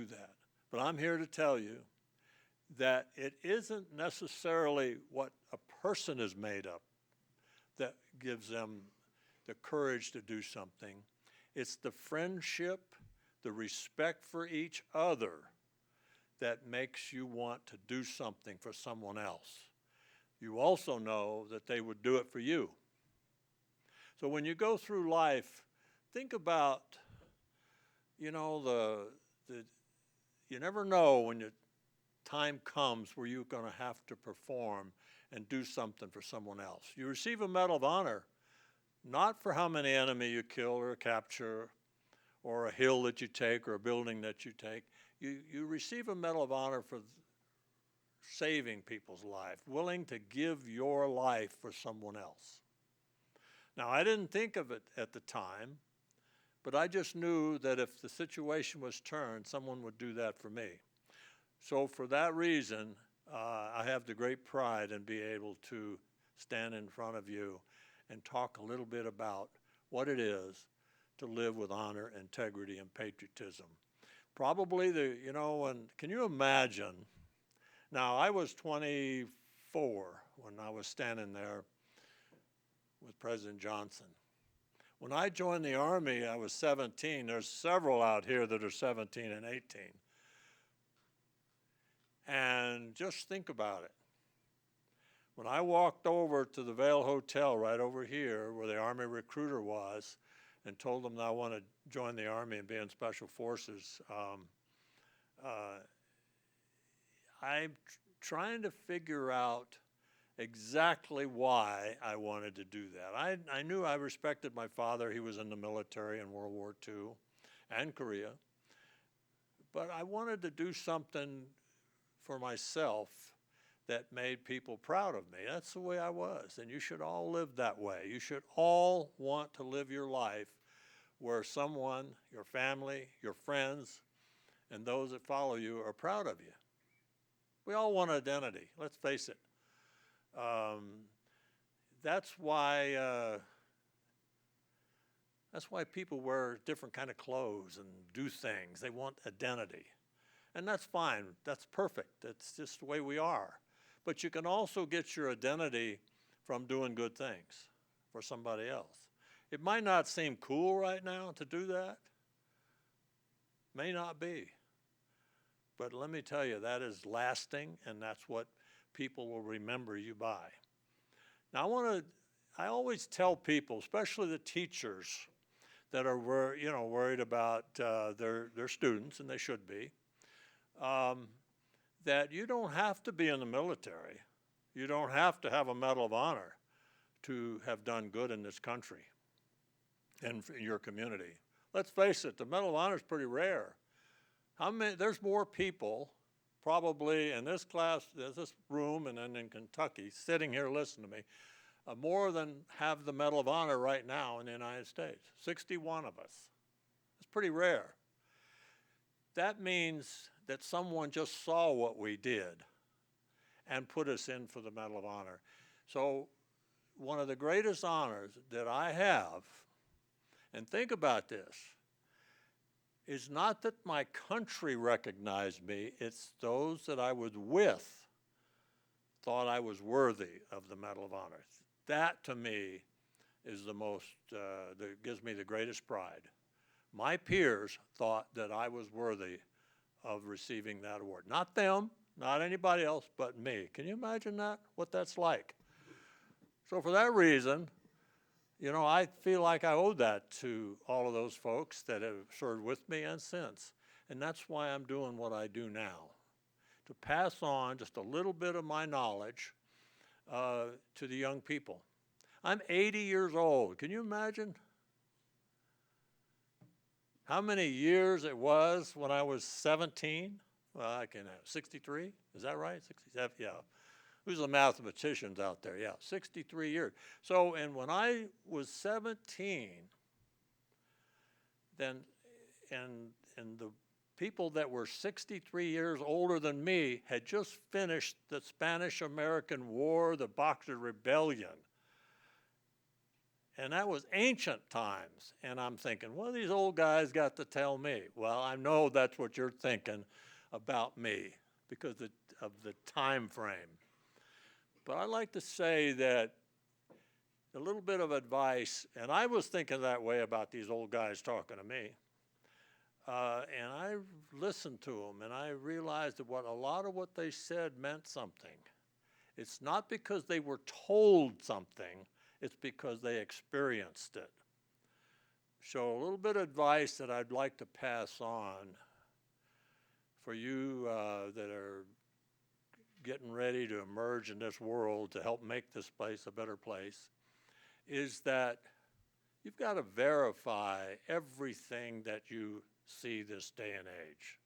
that. But I'm here to tell you that it isn't necessarily what a person is made of that gives them the courage to do something. It's the friendship, the respect for each other that makes you want to do something for someone else. You also know that they would do it for you. So when you go through life, think about, you know, you never know when your time comes where you're going to have to perform and do something for someone else. You receive a Medal of Honor not for how many enemy you kill or capture or a hill that you take or a building that you take. You receive a Medal of Honor for saving people's life, willing to give your life for someone else. Now, I didn't think of it at the time, but I just knew that if the situation was turned, someone would do that for me. So for that reason, I have the great pride in being able to stand in front of you and talk a little bit about what it is to live with honor, integrity, and patriotism. Probably can you imagine? Now, I was 24 when I was standing there with President Johnson. When I joined the Army, I was 17. There's several out here that are 17 and 18. And just think about it. When I walked over to the Vail Hotel right over here where the Army recruiter was and told them that I want to join the Army and be in Special Forces, I'm trying to figure out exactly why I wanted to do that. I knew I respected my father. He was in the military in World War II and Korea. But I wanted to do something for myself that made people proud of me. That's the way I was, and you should all live that way. You should all want to live your life where someone, your family, your friends, and those that follow you are proud of you. We all want identity, let's face it. That's why people wear different kind of clothes and do things. They want identity. And that's fine, that's perfect, that's just the way we are. But you can also get your identity from doing good things for somebody else. It might not seem cool right now to do that. May not be. But let me tell you, that is lasting, and that's what people will remember you by. Now, I always tell people, especially the teachers that are worried about their students, and they should be, that you don't have to be in the military. You don't have to have a Medal of Honor to have done good in this country and in your community. Let's face it, the Medal of Honor is pretty rare. There's more people probably in this class, this room, and then in Kentucky, sitting here listening to me, more than have the Medal of Honor right now in the United States. 61 of us. It's pretty rare. That means that someone just saw what we did and put us in for the Medal of Honor. So one of the greatest honors that I have, and think about this, is not that my country recognized me, it's those that I was with thought I was worthy of the Medal of Honor. That, to me, is the most, that gives me the greatest pride. My peers thought that I was worthy of receiving that award. Not them, not anybody else, but me. Can you imagine that, what that's like? So for that reason, I feel like I owe that to all of those folks that have served with me and since. And that's why I'm doing what I do now, to pass on just a little bit of my knowledge to the young people. I'm 80 years old. Can you imagine how many years it was when I was 17? Well, I can have 63. Is that right? 67? Yeah. Who's the mathematicians out there? Yeah, 63 years. So, and when I was 17, then, and the people that were 63 years older than me had just finished the Spanish-American War, the Boxer Rebellion. And that was ancient times. And I'm thinking, what have these old guys got to tell me? Well, I know that's what you're thinking about me because of the time frame. But I like to say that a little bit of advice, and I was thinking that way about these old guys talking to me. And I listened to them, and I realized that a lot of what they said meant something. It's not because they were told something, it's because they experienced it. So a little bit of advice that I'd like to pass on for you that are getting ready to emerge in this world to help make this place a better place is that you've got to verify everything that you see this day and age.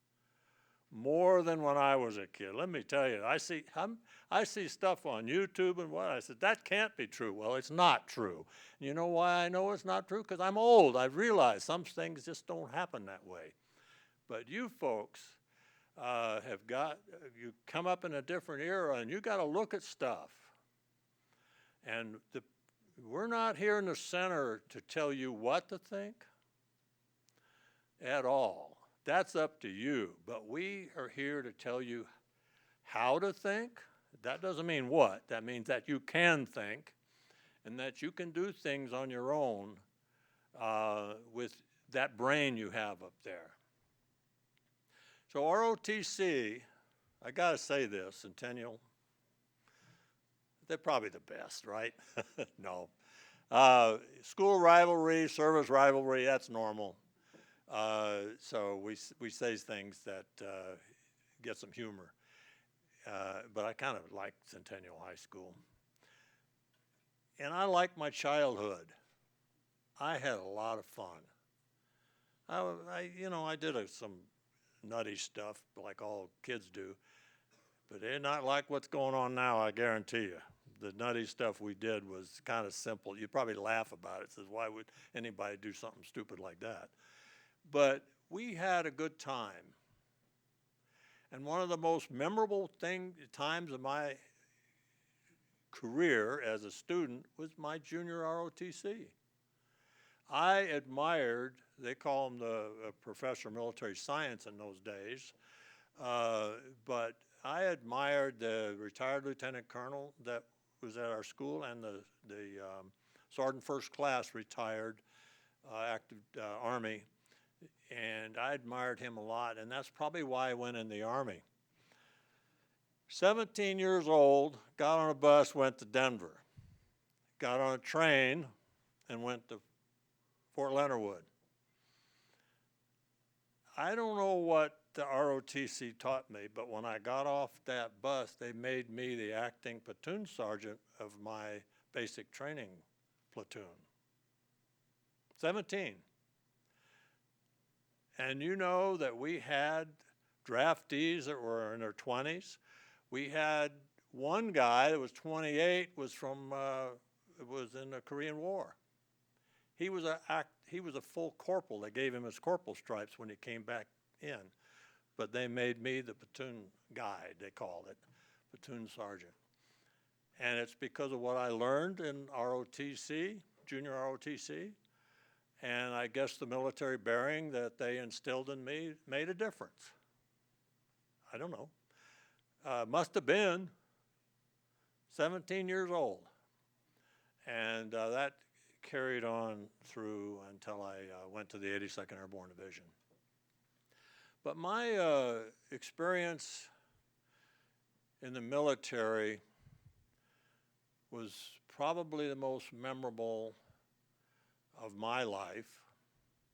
More than when I was a kid. Let me tell you, I see stuff on YouTube and what I said, that can't be true. Well, it's not true. You know why I know it's not true? Because I'm old. I've realized some things just don't happen that way. But you folks you come up in a different era and you got to look at stuff. And we're not here in the center to tell you what to think at all. That's up to you. But we are here to tell you how to think. That doesn't mean what. That means that you can think and that you can do things on your own with that brain you have up there. So ROTC, I got to say this, Centennial, they're probably the best, right? No. School rivalry, service rivalry, that's normal. So we say things that get some humor. But I kind of like Centennial High School. And I like my childhood. I had a lot of fun. I did some nutty stuff like all kids do, but they're not like what's going on now, I guarantee you. The nutty stuff we did was kind of simple. You'd probably laugh about it. Says, why would anybody do something stupid like that? But we had a good time. And one of the most memorable times of my career as a student was my junior ROTC. I admired, they call him the professor of military science in those days, but I admired the retired lieutenant colonel that was at our school and the sergeant first class retired active Army, and I admired him a lot, and that's probably why I went in the Army. 17 years old, got on a bus, went to Denver, got on a train, and went to Fort Leonard Wood. I don't know what the ROTC taught me, but when I got off that bus, they made me the acting platoon sergeant of my basic training platoon. 17. And you know that we had draftees that were in their 20s. We had one guy that was 28, was in the Korean War. He was a full corporal. They gave him his corporal stripes when he came back in. But they made me the platoon guide, they called it, platoon sergeant. And it's because of what I learned in ROTC, junior ROTC, and I guess the military bearing that they instilled in me made a difference. I don't know. Must have been 17 years old. And that carried on through until I went to the 82nd Airborne Division. But my experience in the military was probably the most memorable of my life.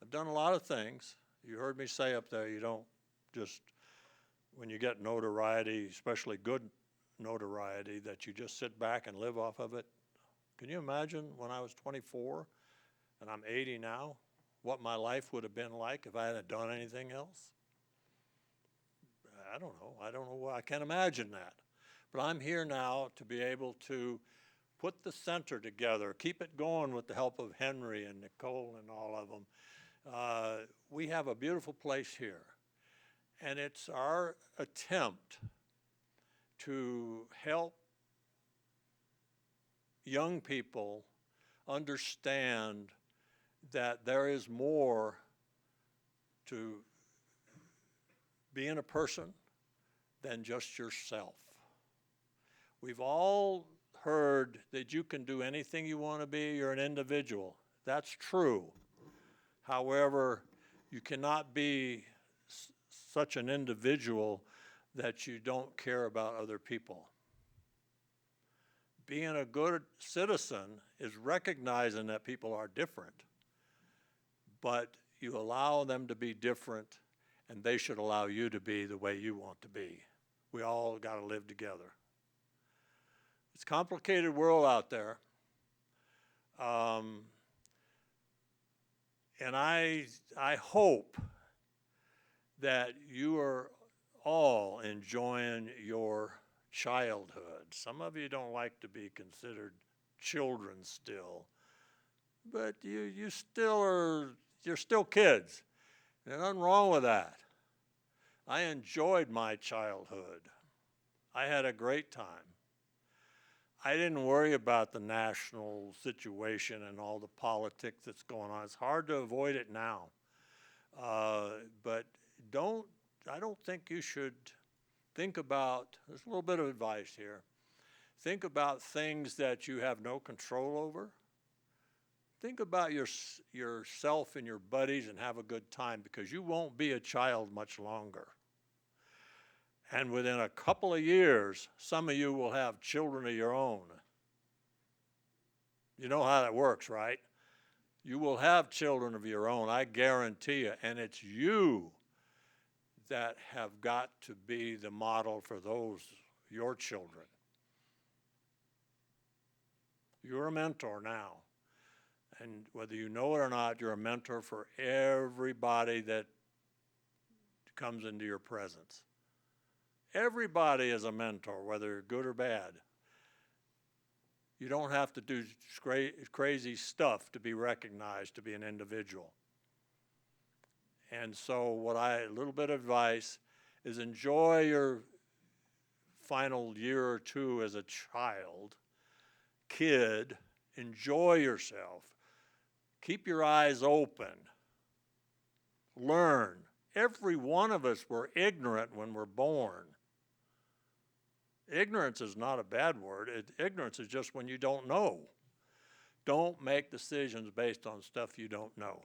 I've done a lot of things. You heard me say up there, you don't just, when you get notoriety, especially good notoriety, that you just sit back and live off of it. Can you imagine when I was 24 and I'm 80 now, what my life would have been like if I hadn't done anything else? I don't know. I can't imagine that. But I'm here now to be able to put the center together, keep it going with the help of Henry and Nicole and all of them. We have a beautiful place here. And it's our attempt to help young people understand that there is more to being a person than just yourself. We've all heard that you can do anything you want to be, you're an individual. That's true. However, you cannot be such an individual that you don't care about other people. Being a good citizen is recognizing that people are different, but you allow them to be different, and they should allow you to be the way you want to be. We all got to live together. It's a complicated world out there. And I hope that you are all enjoying your childhood. Some of you don't like to be considered children still, but you're still kids. There's nothing wrong with that. I enjoyed my childhood. I had a great time. I didn't worry about the national situation and all the politics that's going on. It's hard to avoid it now. But I don't think you should think about, there's a little bit of advice here. Think about things that you have no control over. Think about yourself and your buddies and have a good time, because you won't be a child much longer. And within a couple of years, some of you will have children of your own. You know how that works, right? You will have children of your own, I guarantee you. And it's you that have got to be the model for your children. You're a mentor now. And whether you know it or not, you're a mentor for everybody that comes into your presence. Everybody is a mentor, whether you're good or bad. You don't have to do crazy stuff to be recognized, to be an individual. And so a little bit of advice is enjoy your final year or two as a kid, enjoy yourself. Keep your eyes open. Learn. Every one of us were ignorant when we're born. Ignorance is not a bad word. Ignorance is just when you don't know. Don't make decisions based on stuff you don't know.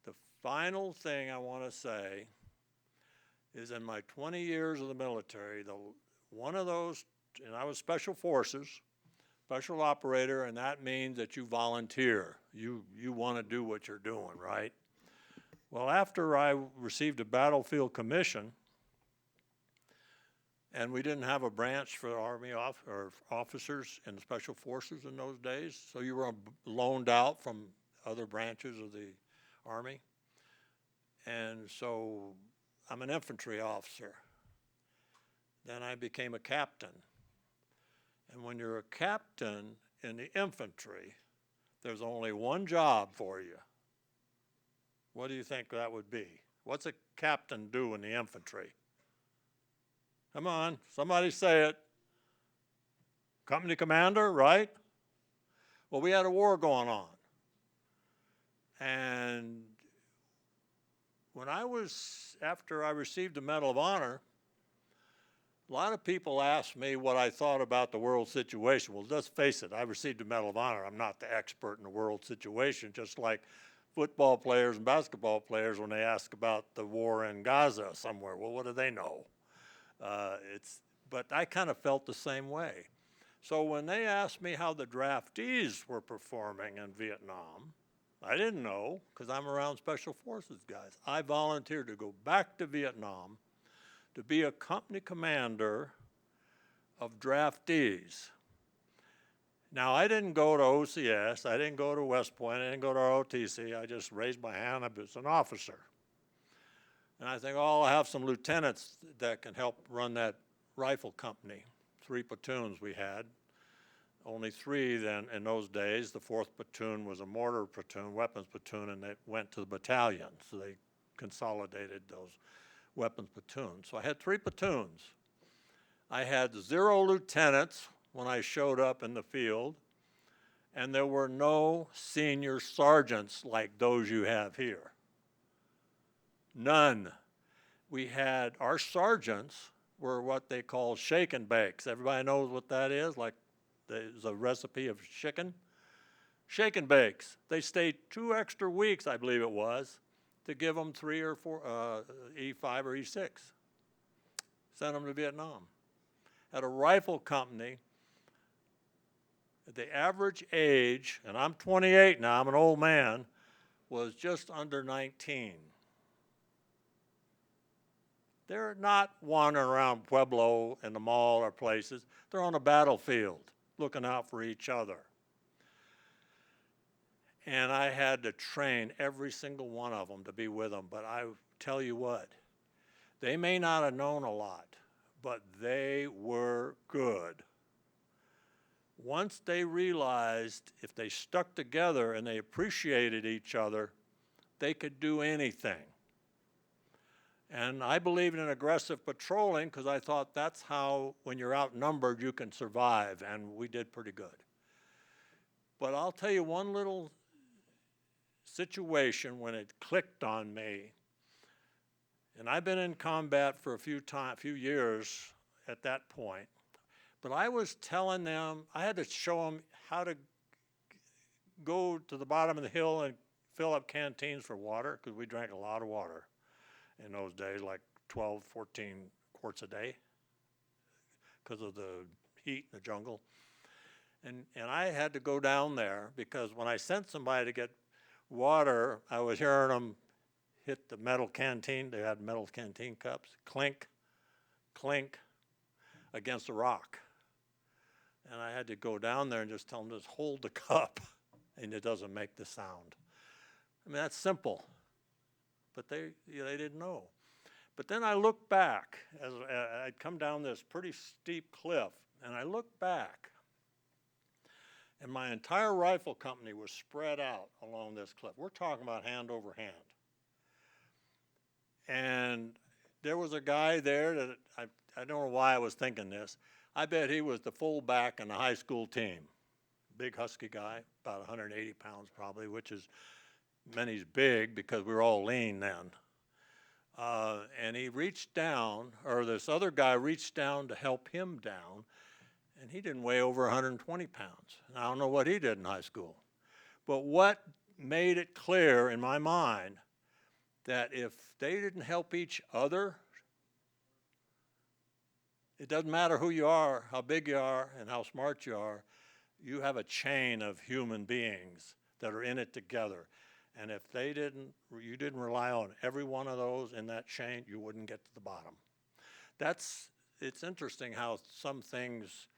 The final thing I want to say is, in my 20 years of the military, one of those, and I was Special Forces, special operator, and that means that you volunteer. You want to do what you're doing, right? Well, after I received a battlefield commission, and we didn't have a branch for Army officers in the Special Forces in those days, so you were loaned out from other branches of the Army. And so I'm an infantry officer. Then I became a captain. And when you're a captain in the infantry, there's only one job for you. What do you think that would be? What's a captain do in the infantry? Come on, somebody say it. Company commander, right? Well, we had a war going on. And after I received the Medal of Honor, a lot of people asked me what I thought about the world situation. Well, let's face it, I received the Medal of Honor. I'm not the expert in the world situation, just like football players and basketball players when they ask about the war in Gaza somewhere. Well, what do they know? But I kind of felt the same way. So when they asked me how the draftees were performing in Vietnam, I didn't know, because I'm around Special Forces guys. I volunteered to go back to Vietnam to be a company commander of draftees. Now, I didn't go to OCS, I didn't go to West Point, I didn't go to ROTC, I just raised my hand, I was an officer. And I think, I'll have some lieutenants that can help run that rifle company. 3 platoons we had. Only 3 then in those days. The 4th platoon was a mortar platoon, weapons platoon, and they went to the battalion. So they consolidated those weapons platoons. So I had 3 platoons. I had 0 lieutenants when I showed up in the field, And there were no senior sergeants like those you have here. None. We had, our sergeants were what they call shake and bakes. Everybody knows what that is, like there's a recipe of chicken. Shake and bakes. They stayed 2 extra weeks, I believe it was, to give them 3 or 4, E5 or E6. Sent them to Vietnam. At a rifle company, the average age, and I'm 28 now, I'm an old man, was just under 19. They're not wandering around Pueblo and the mall or places. They're on a battlefield looking out for each other. And I had to train every single one of them to be with them. But I tell you what, they may not have known a lot, but they were good. Once they realized if they stuck together and they appreciated each other, they could do anything. And I believed in aggressive patrolling because I thought that's how, when you're outnumbered, you can survive, and we did pretty good. But I'll tell you one little situation when it clicked on me, and I've been in combat for a few years at that point, but I was telling them, I had to show them how to go to the bottom of the hill and fill up canteens for water, because we drank a lot of water in those days, like 12, 14 quarts a day because of the heat in the jungle. And I had to go down there because when I sent somebody to get water, I was hearing them hit the metal canteen. They had metal canteen cups, clink, clink, against a rock. And I had to go down there and just tell them, just hold the cup, and it doesn't make the sound. I mean, that's simple. But they didn't know. But then I looked back, as I'd come down this pretty steep cliff, and I looked back, and my entire rifle company was spread out along this cliff. We're talking about hand over hand. And there was a guy there that, I don't know why I was thinking this, I bet he was the fullback in the high school team. Big husky guy, about 180 pounds probably, which is, Many's big because we were all lean then. And he reached down, or this other guy reached down to help him down, and he didn't weigh over 120 pounds. And I don't know what he did in high school. But what made it clear in my mind that if they didn't help each other, it doesn't matter who you are, how big you are, and how smart you are, you have a chain of human beings that are in it together. And if you didn't rely on every one of those in that chain, you wouldn't get to the bottom. It's interesting how some things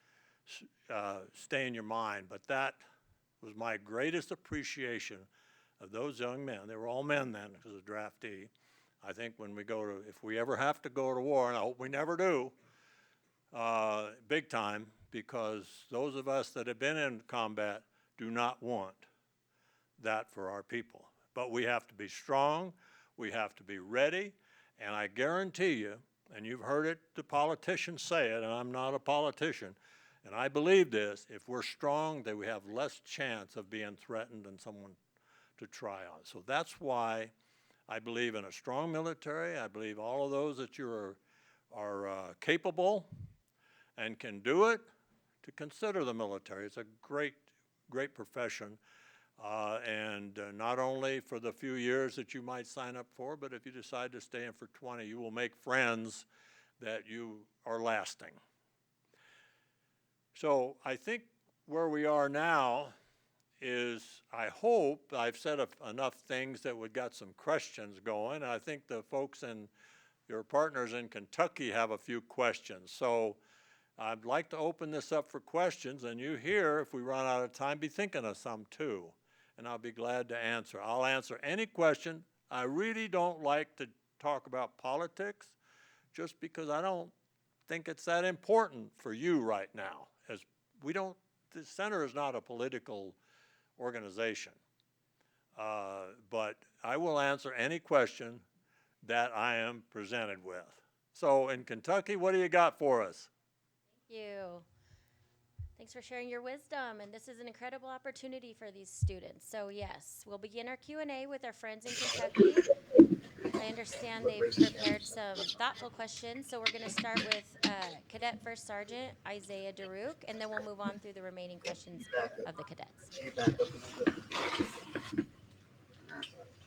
stay in your mind, but that was my greatest appreciation of those young men. They were all men then, because of draftee. I think if we ever have to go to war, and I hope we never do, big time, because those of us that have been in combat do not want that for our people. But we have to be strong, we have to be ready, and I guarantee you, and you've heard it, the politicians say it, and I'm not a politician, and I believe this, if we're strong, then we have less chance of being threatened and someone to try on. So that's why I believe in a strong military. I believe all of those that you are capable and can do it, to consider the military. It's a great, great profession. And not only for the few years that you might sign up for, but if you decide to stay in for 20, you will make friends that you are lasting. So I think where we are now is, I hope I've said enough things that would got some questions going. I think the folks and your partners in Kentucky have a few questions. So I'd like to open this up for questions, and you here, if we run out of time, be thinking of some too. And I'll be glad to answer. I'll answer any question. I really don't like to talk about politics just because I don't think it's that important for you right now. The center is not a political organization. But I will answer any question that I am presented with. So in Kentucky, what do you got for us? Thank you. Thanks for sharing your wisdom, and this is an incredible opportunity for these students. So yes, we'll begin our Q&A with our friends in Kentucky. I understand they've prepared some thoughtful questions, so we're going to start with Cadet First Sergeant Isaiah Daruk, and then we'll move on through the remaining questions of the cadets.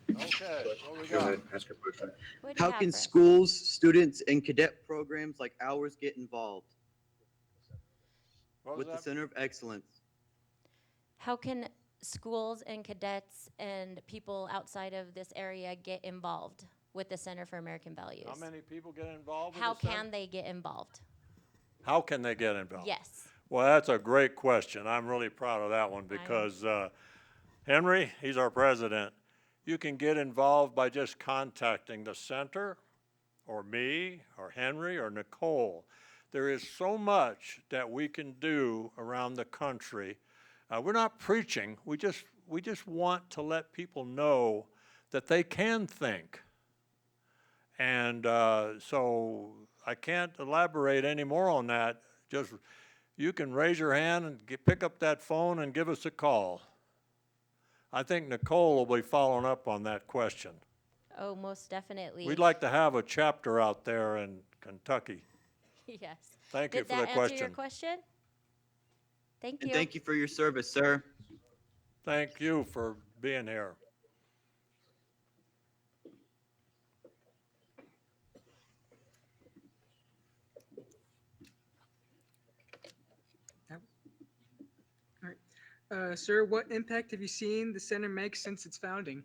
Okay, what we Go got? ahead, ask your question. What do you How have can for us? schools, students, and cadet programs like ours get involved What was with the that? Center of Excellence? How can schools and cadets and people outside of this area get involved with the Center for American Values? How many people get involved with How the center? can they get involved? How can they get involved? Yes. Well, that's a great question. I'm really proud of that one because Henry, he's our president. You can get involved by just contacting the center or me or Henry or Nicole. There is so much that we can do around the country. We're not preaching. We just want to let people know that they can think. And so I can't elaborate any more on that. Just you can raise your hand and pick up that phone and give us a call. I think Nicole will be following up on that question. Oh, most definitely. We'd like to have a chapter out there in Kentucky. Yes. Thank you Did for that the answer question. your question? Thank And you. thank you for your service, sir. Thank you for being here. All right. Sir, what impact have you seen the center make since its founding?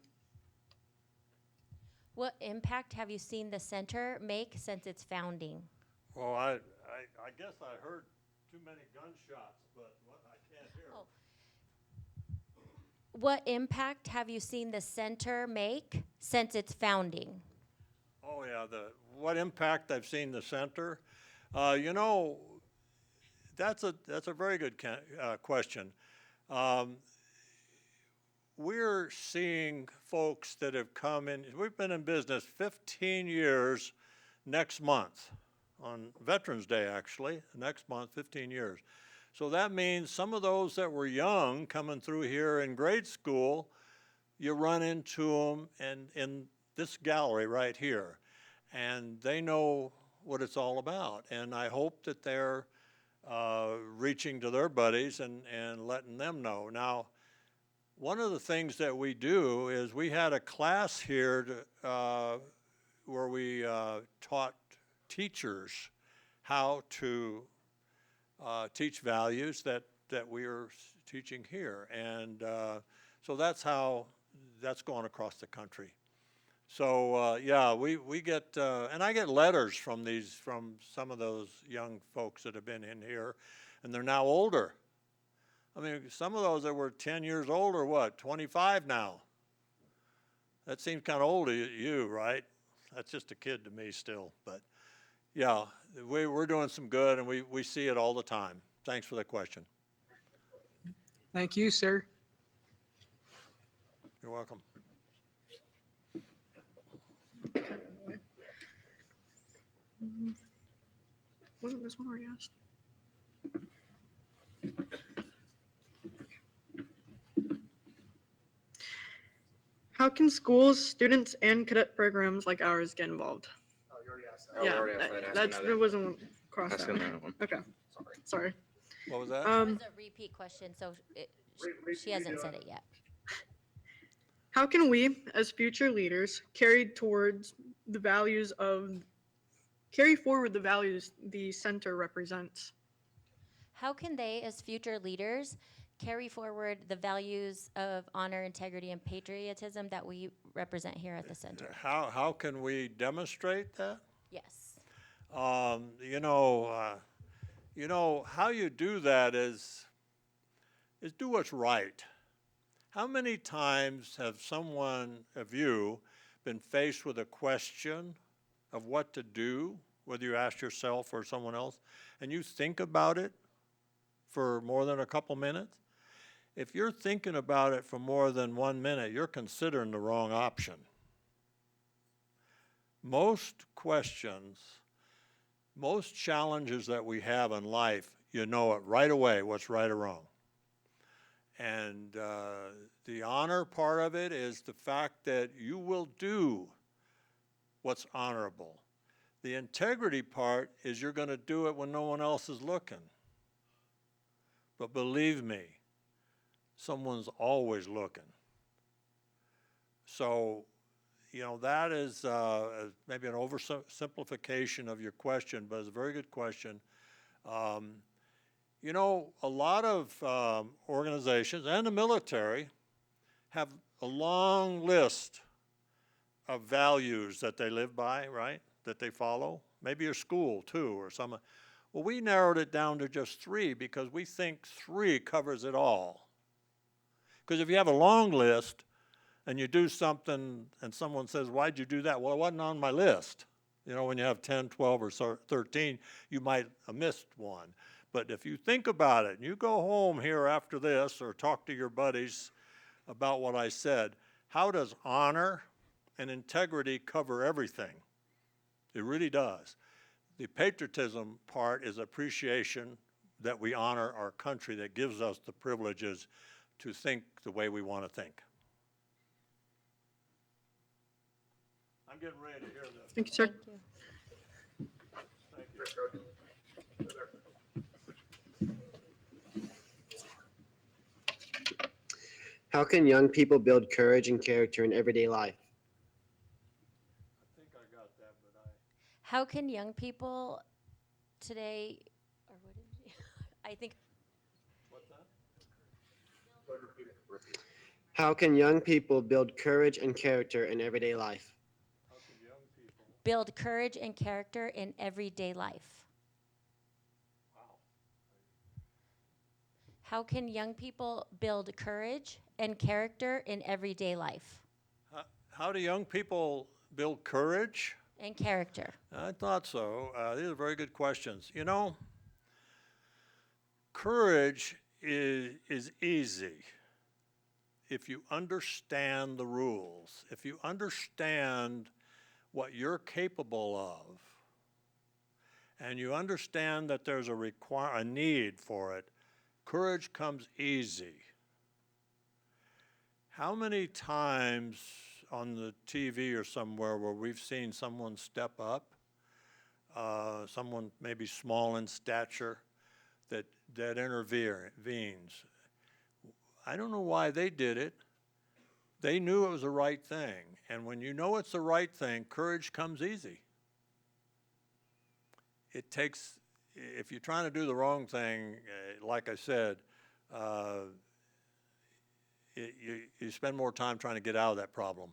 What impact have you seen the center make since its founding? Well, I guess I heard too many gunshots, but I can't hear. Oh. What impact have you seen the center make since its founding? Oh yeah, what impact I've seen the center. You know, that's a very good question. We're seeing folks that have come in. We've been in business 15 years next month, on Veterans Day actually, next month, 15 years. So that means some of those that were young coming through here in grade school, you run into them in this gallery right here, and they know what it's all about. And I hope that they're reaching to their buddies and letting them know. Now, one of the things that we do is we had a class here where we taught teachers how to teach values that we are teaching here. And so that's how that's going across the country. So yeah, we get, and I get letters from some of those young folks that have been in here, and they're now older. I mean, some of those that were 10 years old are what, 25 now? That seems kind of old to you, right? That's just a kid to me still, but yeah, we're doing some good, and we see it all the time. Thanks for the question. Thank you, sir. You're welcome. Wasn't this one already asked? How can schools, students, and cadet programs like ours get involved? Oh, you already asked that. Yeah, already asked that. Ask that's another. there wasn't crossed Ask out. another one. Okay, sorry. What was that? It was a repeat question, so she hasn't said it yet. How can we, as future leaders, carry forward the values the center represents? How can they, as future leaders, carry forward the values of honor, integrity, and patriotism that we represent here at the center? How can we demonstrate that? Yes. You know how you do that is do what's right. How many times have someone of you been faced with a question of what to do, whether you ask yourself or someone else, and you think about it for more than a couple minutes? If you're thinking about it for more than 1 minute, you're considering the wrong option. Most questions most challenges that we have in life, you know it right away what's right or wrong. And the honor part of it is the fact that you will do what's honorable. The integrity part is you're going to do it when no one else is looking. But believe me, someone's always looking. So, you know, that is maybe an oversimplification of your question, but it's a very good question. You know, a lot of organizations and the military have a long list of values that they live by, right, that they follow. Maybe your school, too, or some. Well, we narrowed it down to just 3 because we think 3 covers it all. Because if you have a long list and you do something and someone says, why'd you do that? Well, it wasn't on my list. You know, when you have 10, 12, or 13, you might have missed one. But if you think about it, and you go home here after this or talk to your buddies about what I said, how does honor and integrity cover everything? It really does. The patriotism part is appreciation that we honor our country that gives us the privileges to think the way we want to think. I'm getting ready to hear this. Thank you, sir. Thank you. Thank you. How can young people build courage and character in everyday life? I think I got that, but How can young people today, or what did you, I think, what's that? How can young people build courage and character in everyday life? How can young people? build courage and character in everyday life? Wow. How can young people build courage and character in everyday life? How do young people build courage? And character. I thought so. These are very good questions. You know, courage is easy if you understand the rules, if you understand what you're capable of, and you understand that there's a need for it. Courage comes easy. How many times on the TV or somewhere where we've seen someone step up, someone maybe small in stature, that intervenes? I don't know why they did it. They knew it was the right thing. And when you know it's the right thing, courage comes easy. It takes, if you're trying to do the wrong thing, like I said, you spend more time trying to get out of that problem.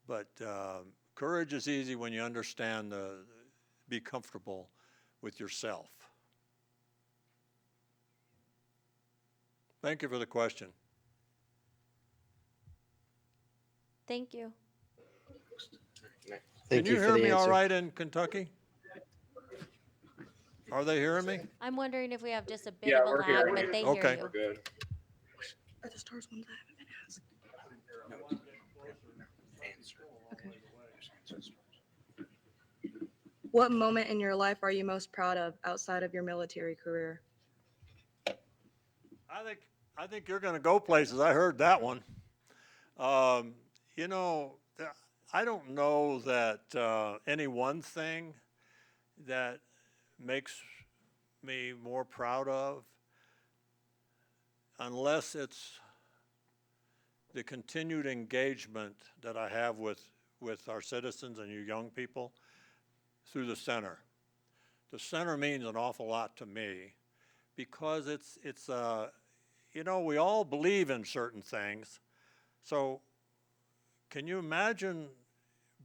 But courage is easy when you understand be comfortable with yourself. Thank you for the question. Thank you. Thank Can you for hear the me all answer. right in Kentucky? Are they hearing me? I'm wondering if we have just a bit Yeah, of a we're lag, hearing but you. they Okay. hear We're you. good. Are the stars ones that haven't been asked? What moment in your life are you most proud of outside of your military career? I think you're going to go places. I heard that one. You know, I don't know that any one thing that makes me more proud of, unless it's the continued engagement that I have with our citizens and you young people through the center. The center means an awful lot to me because it's you know, we all believe in certain things. So can you imagine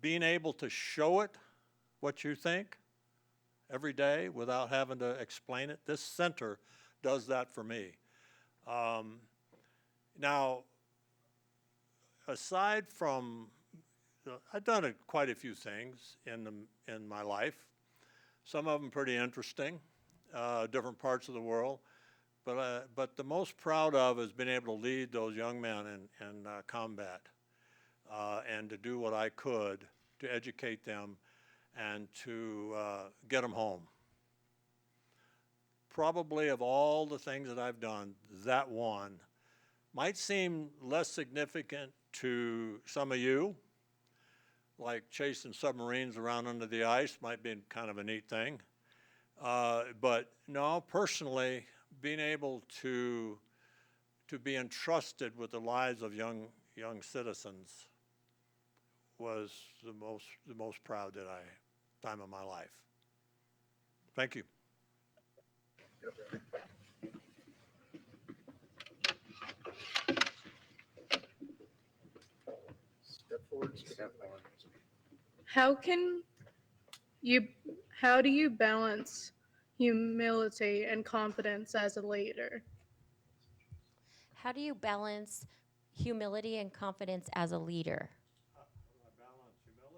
being able to show it, what you think, every day without having to explain it? This center does that for me. Now, aside from, I've done quite a few things in my life. Some of them pretty interesting, different parts of the world. But the most proud of is being able to lead those young men in combat and to do what I could to educate them and to get them home. probably of all the things that I've done, that one might seem less significant to some of you, like chasing submarines around under the ice might be kind of a neat thing. But no, personally, being able to be entrusted with the lives of young citizens was the most proud time of my life. Thank you. Step forward. Step forward. How do you balance humility and confidence as a leader? How do you balance humility and confidence as a leader?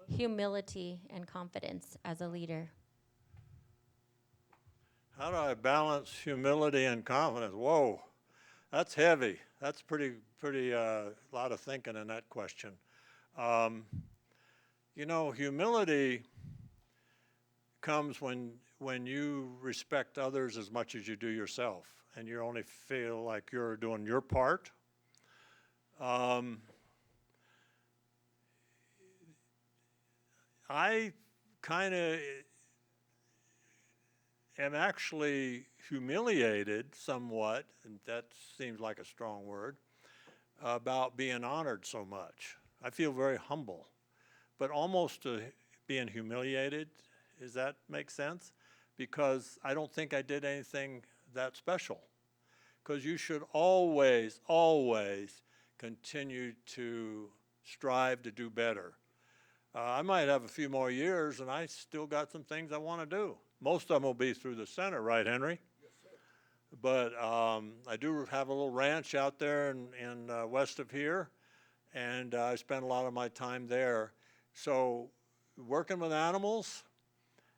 Humility and confidence as a leader. How do I balance humility and confidence? Whoa, that's heavy. That's pretty lot of thinking in that question. You know, humility comes when you respect others as much as you do yourself, and you only feel like you're doing your part. I kind of am actually humiliated somewhat, and that seems like a strong word, about being honored so much. I feel very humble, but almost being humiliated. Does that make sense? Because I don't think I did anything that special. Because you should always, always continue to strive to do better. I might have a few more years, and I still got some things I want to do. Most of them will be through the center, right, Henry? Yes, sir. But I do have a little ranch out there in west of here, and I spend a lot of my time there. So working with animals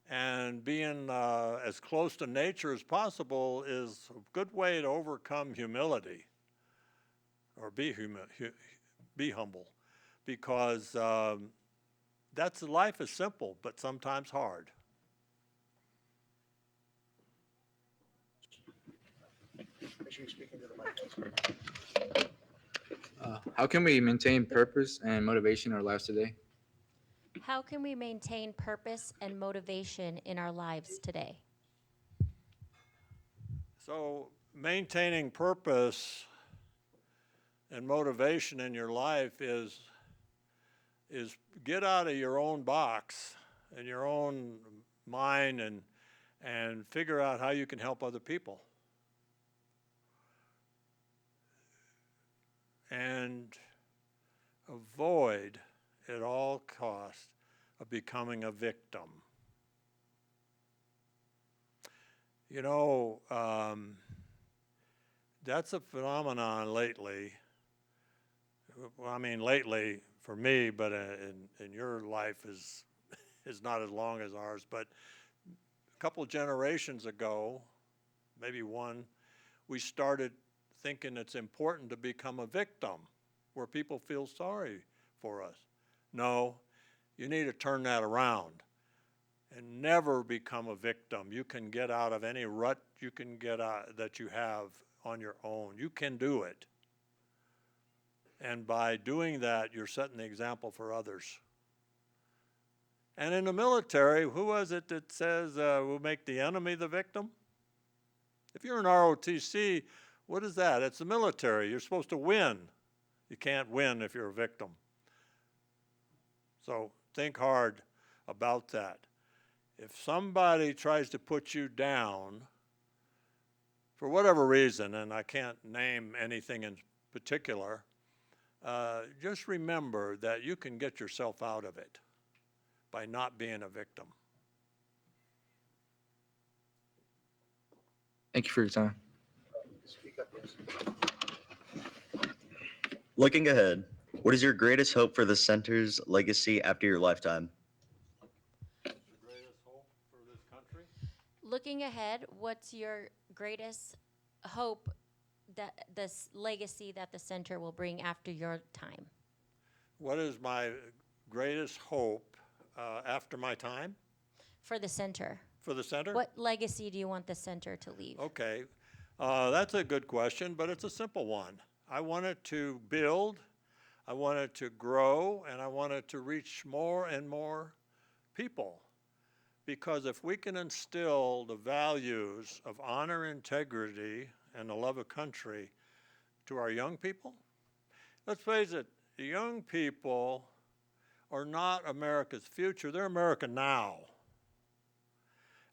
and being as close to nature as possible is a good way to overcome humility, or be humble, because life is simple, but sometimes hard. Make sure you speak into the mic. How can we maintain purpose and motivation in our lives today? How can we maintain purpose and motivation in our lives today? So maintaining purpose and motivation in your life is get out of your own box and your own mind and figure out how you can help other people. And avoid at all costs of becoming a victim. You know, that's a phenomenon lately. Well, I mean, lately for me, but in your life is not as long as ours. But a couple of generations ago, maybe one, we started thinking it's important to become a victim, where people feel sorry for us. No, you need to turn that around and never become a victim. You can get out of any rut you can get out that you have on your own. You can do it. And by doing that, you're setting the example for others. And in the military, who was it that says we'll make the enemy the victim? If you're in ROTC, what is that? It's the military. You're supposed to win. You can't win if you're a victim. So think hard about that. If somebody tries to put you down for whatever reason, and I can't name anything in particular, just remember that you can get yourself out of it by not being a victim. Thank you for your time. Speak up, yes. Looking ahead, what is your greatest hope for the center's legacy after your lifetime? The greatest hope for this country? Looking ahead, what's your greatest hope that this legacy that the center will bring after your time? What is my greatest hope after my time? For the center. for the center? What legacy do you want the center to leave? Okay, that's a good question, but it's a simple one. I want it to build, I want it to grow, and I want it to reach more and more people. Because if we can instill the values of honor, integrity, and the love of country to our young people, let's face it, the young people are not America's future, they're America now.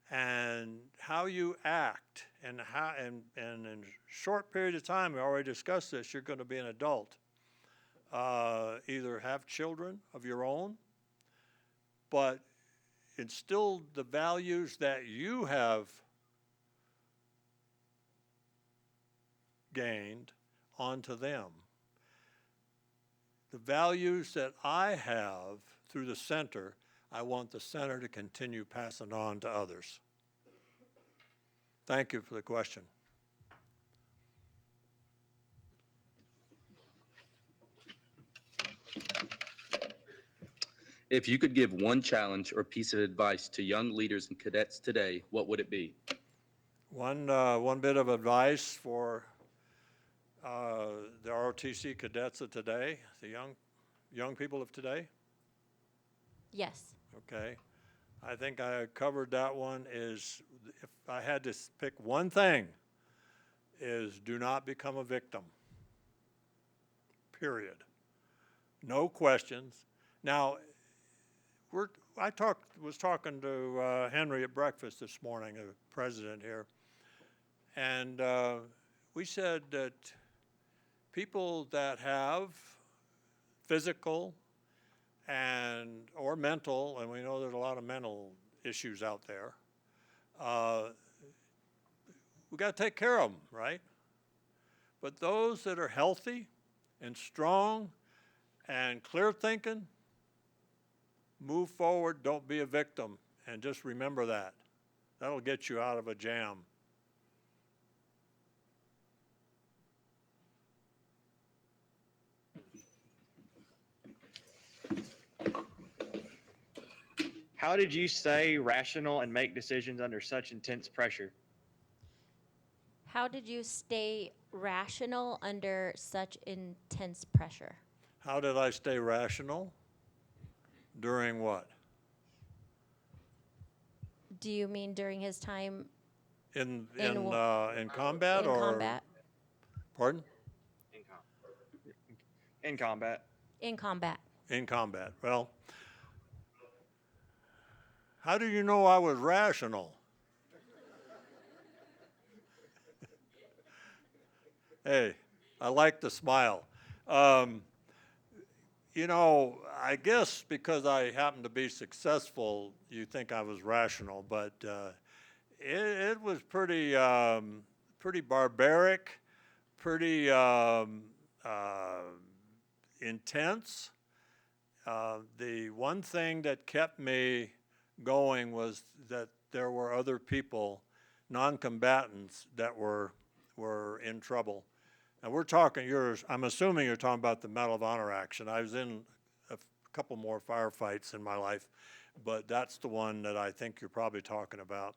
And how you act and in a short period of time, we already discussed this, you're going to be an adult. Either have children of your own, but instill the values that you have gained onto them. The values that I have through the center, I want the center to continue passing on to others. Thank you for the question. If you could give one challenge or piece of advice to young leaders and cadets today, what would it be? One bit of advice for the ROTC cadets of today, the young people of today. Yes. Okay, I think I covered that one. Is if I had to pick one thing, is do not become a victim. Period. No questions. Now, I was talking to Henry at breakfast this morning, the president here, and we said that people that have physical or mental, and we know there's a lot of mental issues out there, we got to take care of them, right? But those that are healthy and strong and clear thinking, move forward, don't be a victim, and just remember that. That'll get you out of a jam. How did you stay rational and make decisions under such intense pressure? How did you stay rational under such intense pressure? How did I stay rational? During what? Do you mean during his time In in combat in or? combat? Pardon? In combat. In combat. In combat. Well, how do you know I was rational? Hey, I like the smile. You know, I guess because I happened to be successful, you think I was rational, but it was pretty barbaric, pretty intense. The one thing that kept me going was that there were other people, non-combatants, that were in trouble. And we're talking, I'm assuming you're talking about the Medal of Honor action. I was in a couple more firefights in my life, but that's the one that I think you're probably talking about.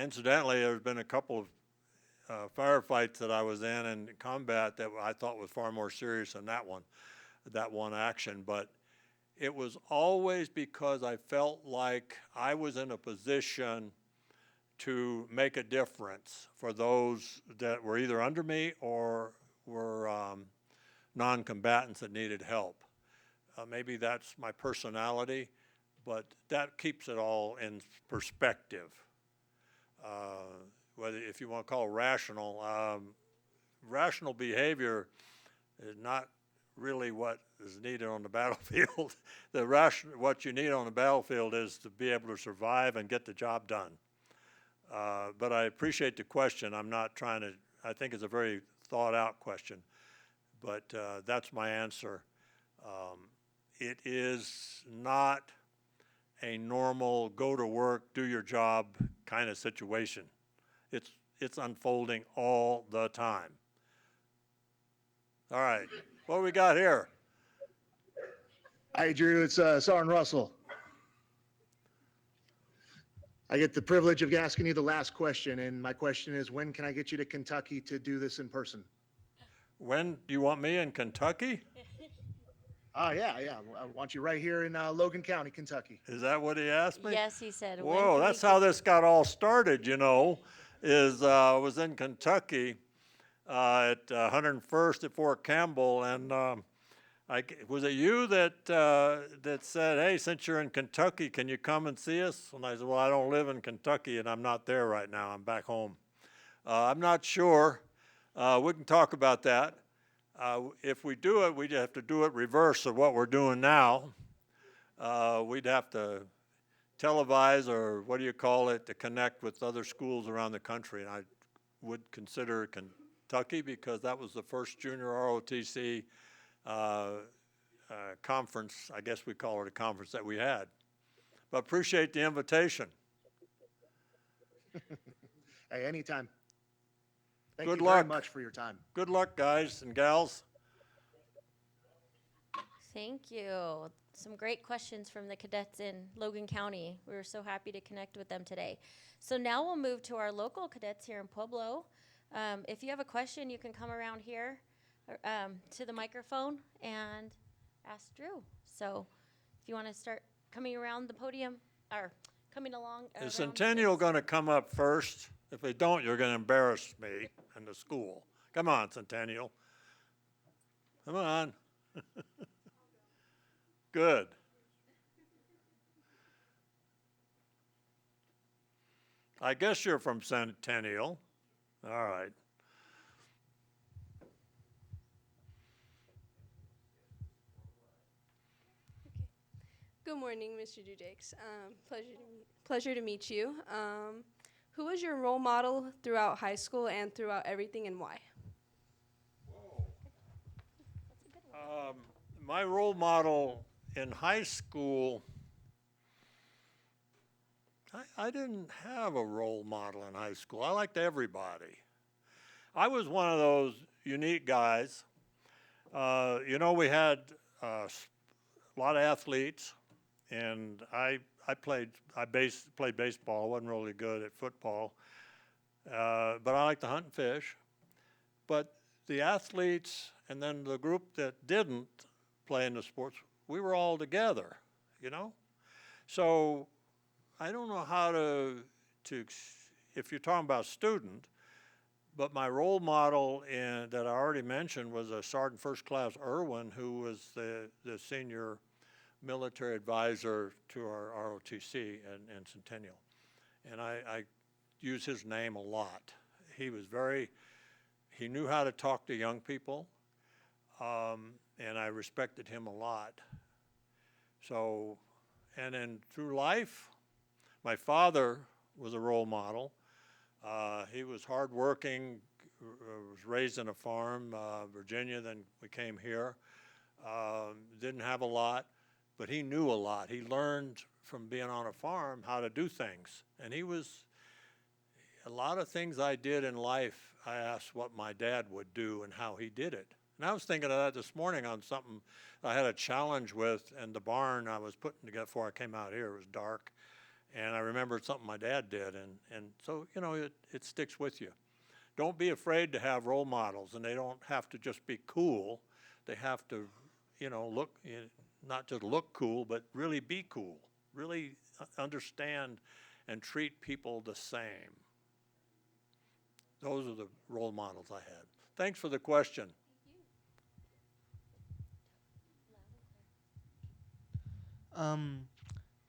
Incidentally, there's been a couple of firefights that I was in combat that I thought was far more serious than that one action. But it was always because I felt like I was in a position to make a difference for those that were either under me or were non-combatants that needed help. Maybe that's my personality, but that keeps it all in perspective. Whether if you want to call it rational behavior is not really what is needed on the battlefield. What you need on the battlefield is to be able to survive and get the job done. But I appreciate the question. I'm not trying to, I think it's a very thought out question, but that's my answer. It is not a normal go to work, do your job kind of situation. It's unfolding all the time. All right, what do we got here? Hi, Drew. It's Sergeant Russell. I get the privilege of asking you the last question, and my question is, when can I get you to Kentucky to do this in person? When do you want me in Kentucky? Yeah. I want you right here in Logan County, Kentucky. Is that what he asked me? Yes, he said. when Whoa, can we that's how get- this got all started, you know, I was in Kentucky at 101st at Fort Campbell, and was it you that said, hey, since you're in Kentucky, can you come and see us? And I said, well, I don't live in Kentucky, and I'm not there right now. I'm back home. I'm not sure. We can talk about that. If we do it, we'd have to do it reverse of what we're doing now. We'd have to televise, or what do you call it, to connect with other schools around the country. And I would consider Kentucky because that was the first junior ROTC conference, I guess we call it a conference, that we had. But appreciate the invitation. Hey, anytime. Thank Good you very luck. much for your time. Good luck, guys and gals. Thank you. Some great questions from the cadets in Logan County. We were so happy to connect with them today. So now we'll move to our local cadets here in Pueblo. If you have a question, you can come around here to the microphone and ask Drew. So if you want to start coming around the podium, or coming along. Is around Centennial this- going to come up first? If they don't, you're going to embarrass me in the school. Come on, Centennial. Come on. Good. I guess you're from Centennial. All right. Good morning, Mr. Dudix. Pleasure to meet you. Who was your role model throughout high school and throughout everything, and why? My role model in high school, I didn't have a role model in high school. I liked everybody. I was one of those unique guys. You know, we had a lot of athletes, and I played baseball. I wasn't really good at football, but I liked to hunt and fish. But the athletes and then the group that didn't play in the sports, we were all together, you know? So I don't know how if you're talking about student, but my role model that I already mentioned was a Sergeant First Class Irwin, who was the senior military advisor to our ROTC and Centennial. And I use his name a lot. He knew how to talk to young people, and I respected him a lot. So, and then through life, my father was a role model. He was hardworking, was raised in a farm, Virginia, then we came here. Didn't have a lot, but he knew a lot. He learned from being on a farm how to do things. And a lot of things I did in life, I asked what my dad would do and how he did it. And I was thinking of that this morning on something I had a challenge with in the barn I was putting together before I came out here. It was dark. And I remembered something my dad did. And so, you know, it sticks with you. Don't be afraid to have role models. And they don't have to just be cool. They have to, you know, not just look cool, but really be cool. Really understand and treat people the same. Those are the role models I had. Thanks for the question.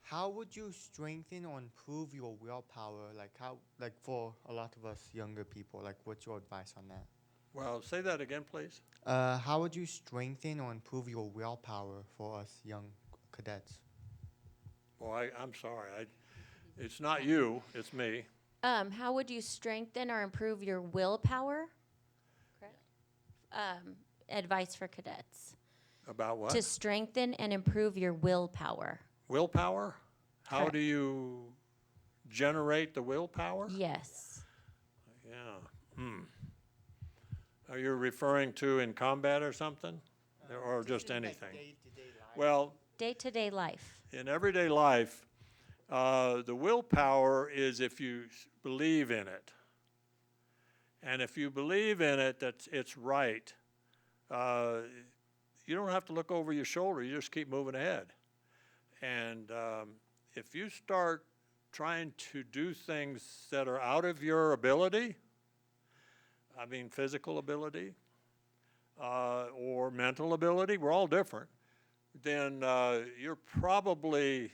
How would you strengthen or improve your willpower? Like for a lot of us younger people, like what's your advice on that? Well, say that again, please. How would you strengthen or improve your willpower for us young cadets? Well, I'm sorry. It's not you, it's me. How would you strengthen or improve your willpower? Correct. Advice for cadets. About what? To strengthen and improve your willpower. Willpower? How Correct. do you generate the willpower? Yes. Yeah. Are you referring to in combat or something? Or just anything? Well, Day-to-day life. in everyday life, The willpower is if you believe in it. And if you believe in it, that it's right, you don't have to look over your shoulder. You just keep moving ahead. And if you start trying to do things that are out of your ability, I mean physical ability or mental ability, we're all different, then you're probably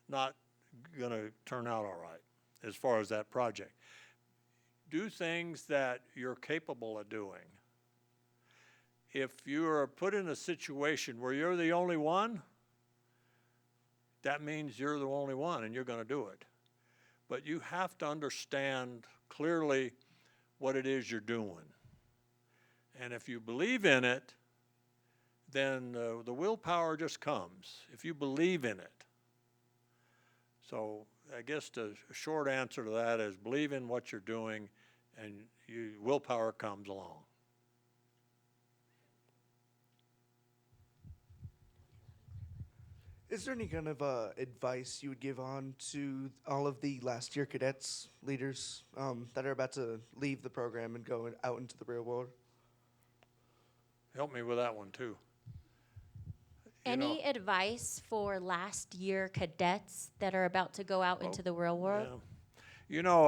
not going to turn out all right as far as that project. Do things that you're capable of doing. If you're put in a situation where you're the only one, that means you're the only one and you're going to do it. But you have to understand clearly what it is you're doing. And if you believe in it, then the willpower just comes, if you believe in it. So I guess the short answer to that is believe in what you're doing and willpower comes along. Is there any kind of advice you would give on to all of the last year cadets, leaders that are about to leave the program and go out into the real world? Help me with that one too. Any advice for last year cadets that are about to go out into the real world? Yeah. You know,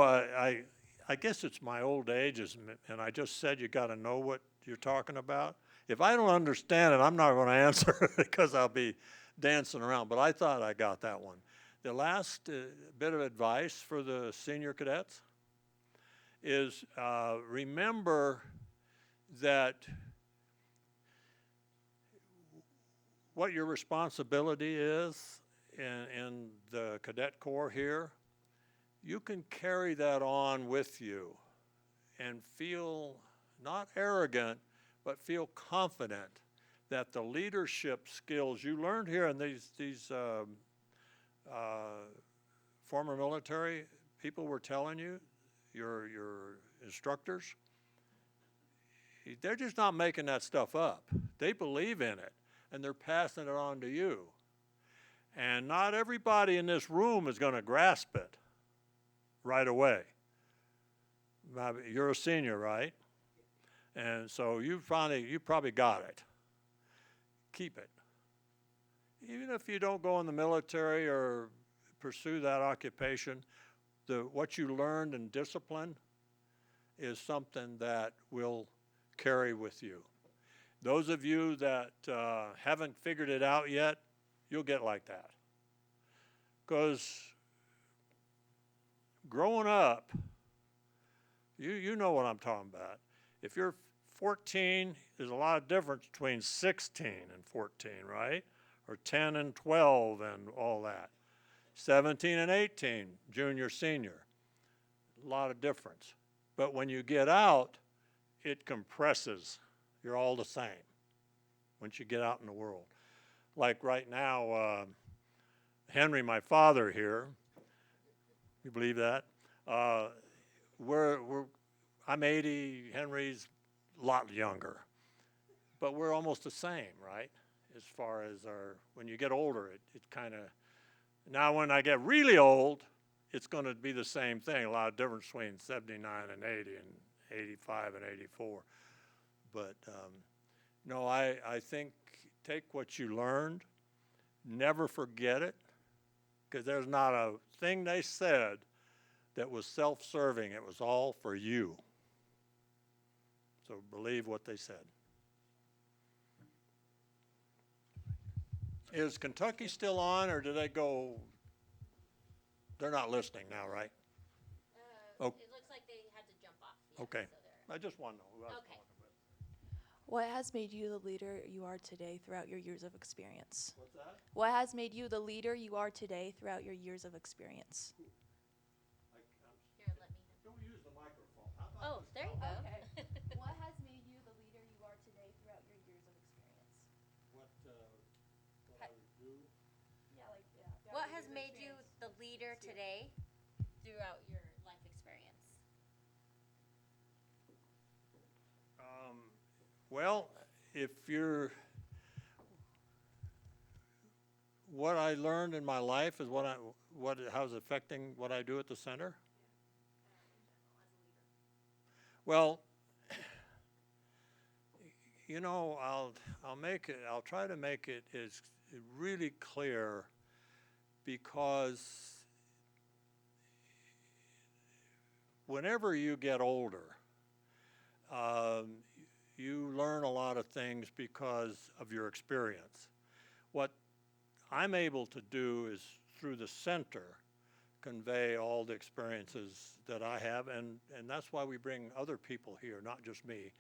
I guess it's my old age, and I just said you got to know what you're talking about. If I don't understand it, I'm not going to answer because I'll be dancing around. But I thought I got that one. The last bit of advice for the senior cadets is remember that what your responsibility is in the cadet corps here, you can carry that on with you and feel not arrogant, but feel confident that the leadership skills you learned here and these former military people were telling you, your instructors, they're just not making that stuff up. They believe in it. And they're passing it on to you. And not everybody in this room is going to grasp it right away. You're a senior, right? And so you probably got it. Keep it. Even if you don't go in the military or pursue that occupation, what you learned in discipline is something that will carry with you. Those of you that haven't figured it out yet, you'll get like that. Because growing up, you know what I'm talking about. If you're 14, there's a lot of difference between 16 and 14, right? Or 10 and 12 and all that. 17 and 18, junior, senior. A lot of difference. But when you get out, it compresses. You're all the same once you get out in the world. Like right now, Henry, my father here, you believe that? I'm 80, Henry's a lot younger. But we're almost the same, right? As far as when you get older, it kind of, now when I get really old, it's going to be the same thing. A lot of difference between 79 and 80 and 85 and 84. But no, I think take what you learned, never forget it, because there's not a thing they said that was self-serving. It was all for you. So believe what they said. Is Kentucky still on, or do they go? They're not listening now, right? It looks like they had to jump off. Yeah, Okay. So I just want to know who else. okay. What has made you the leader you are today throughout your years of experience? What's that? What has made you the leader you are today throughout your years of experience? Here, let me. Don't use the microphone. Oh, there you go. Okay. What has made you the leader you are today throughout your years of experience? What I would do? Yeah, like What has made you the leader today throughout your life experience? Well, if you're what I learned in my life is how it's affecting what I do at the center. Well, you know, I'll try to make it as really clear, because whenever you get older, you learn a lot of things because of your experience. What I'm able to do is, through the center, convey all the experiences that I have, and that's why we bring other people here, not just me,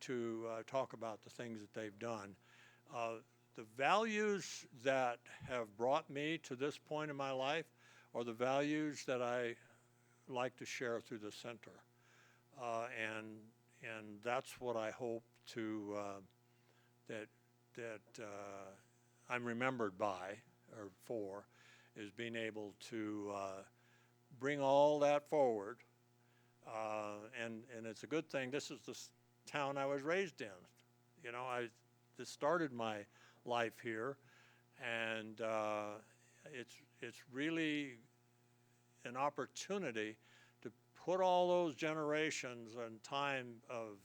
to talk about the things that they've done. The values that have brought me to this point in my life are the values that I like to share through the center. And that's what I hope to, that I'm remembered by, or for, is being able to bring all that forward. And it's a good thing. This is the town I was raised in. You know, this started my life here, and it's really an opportunity to put all those generations and time of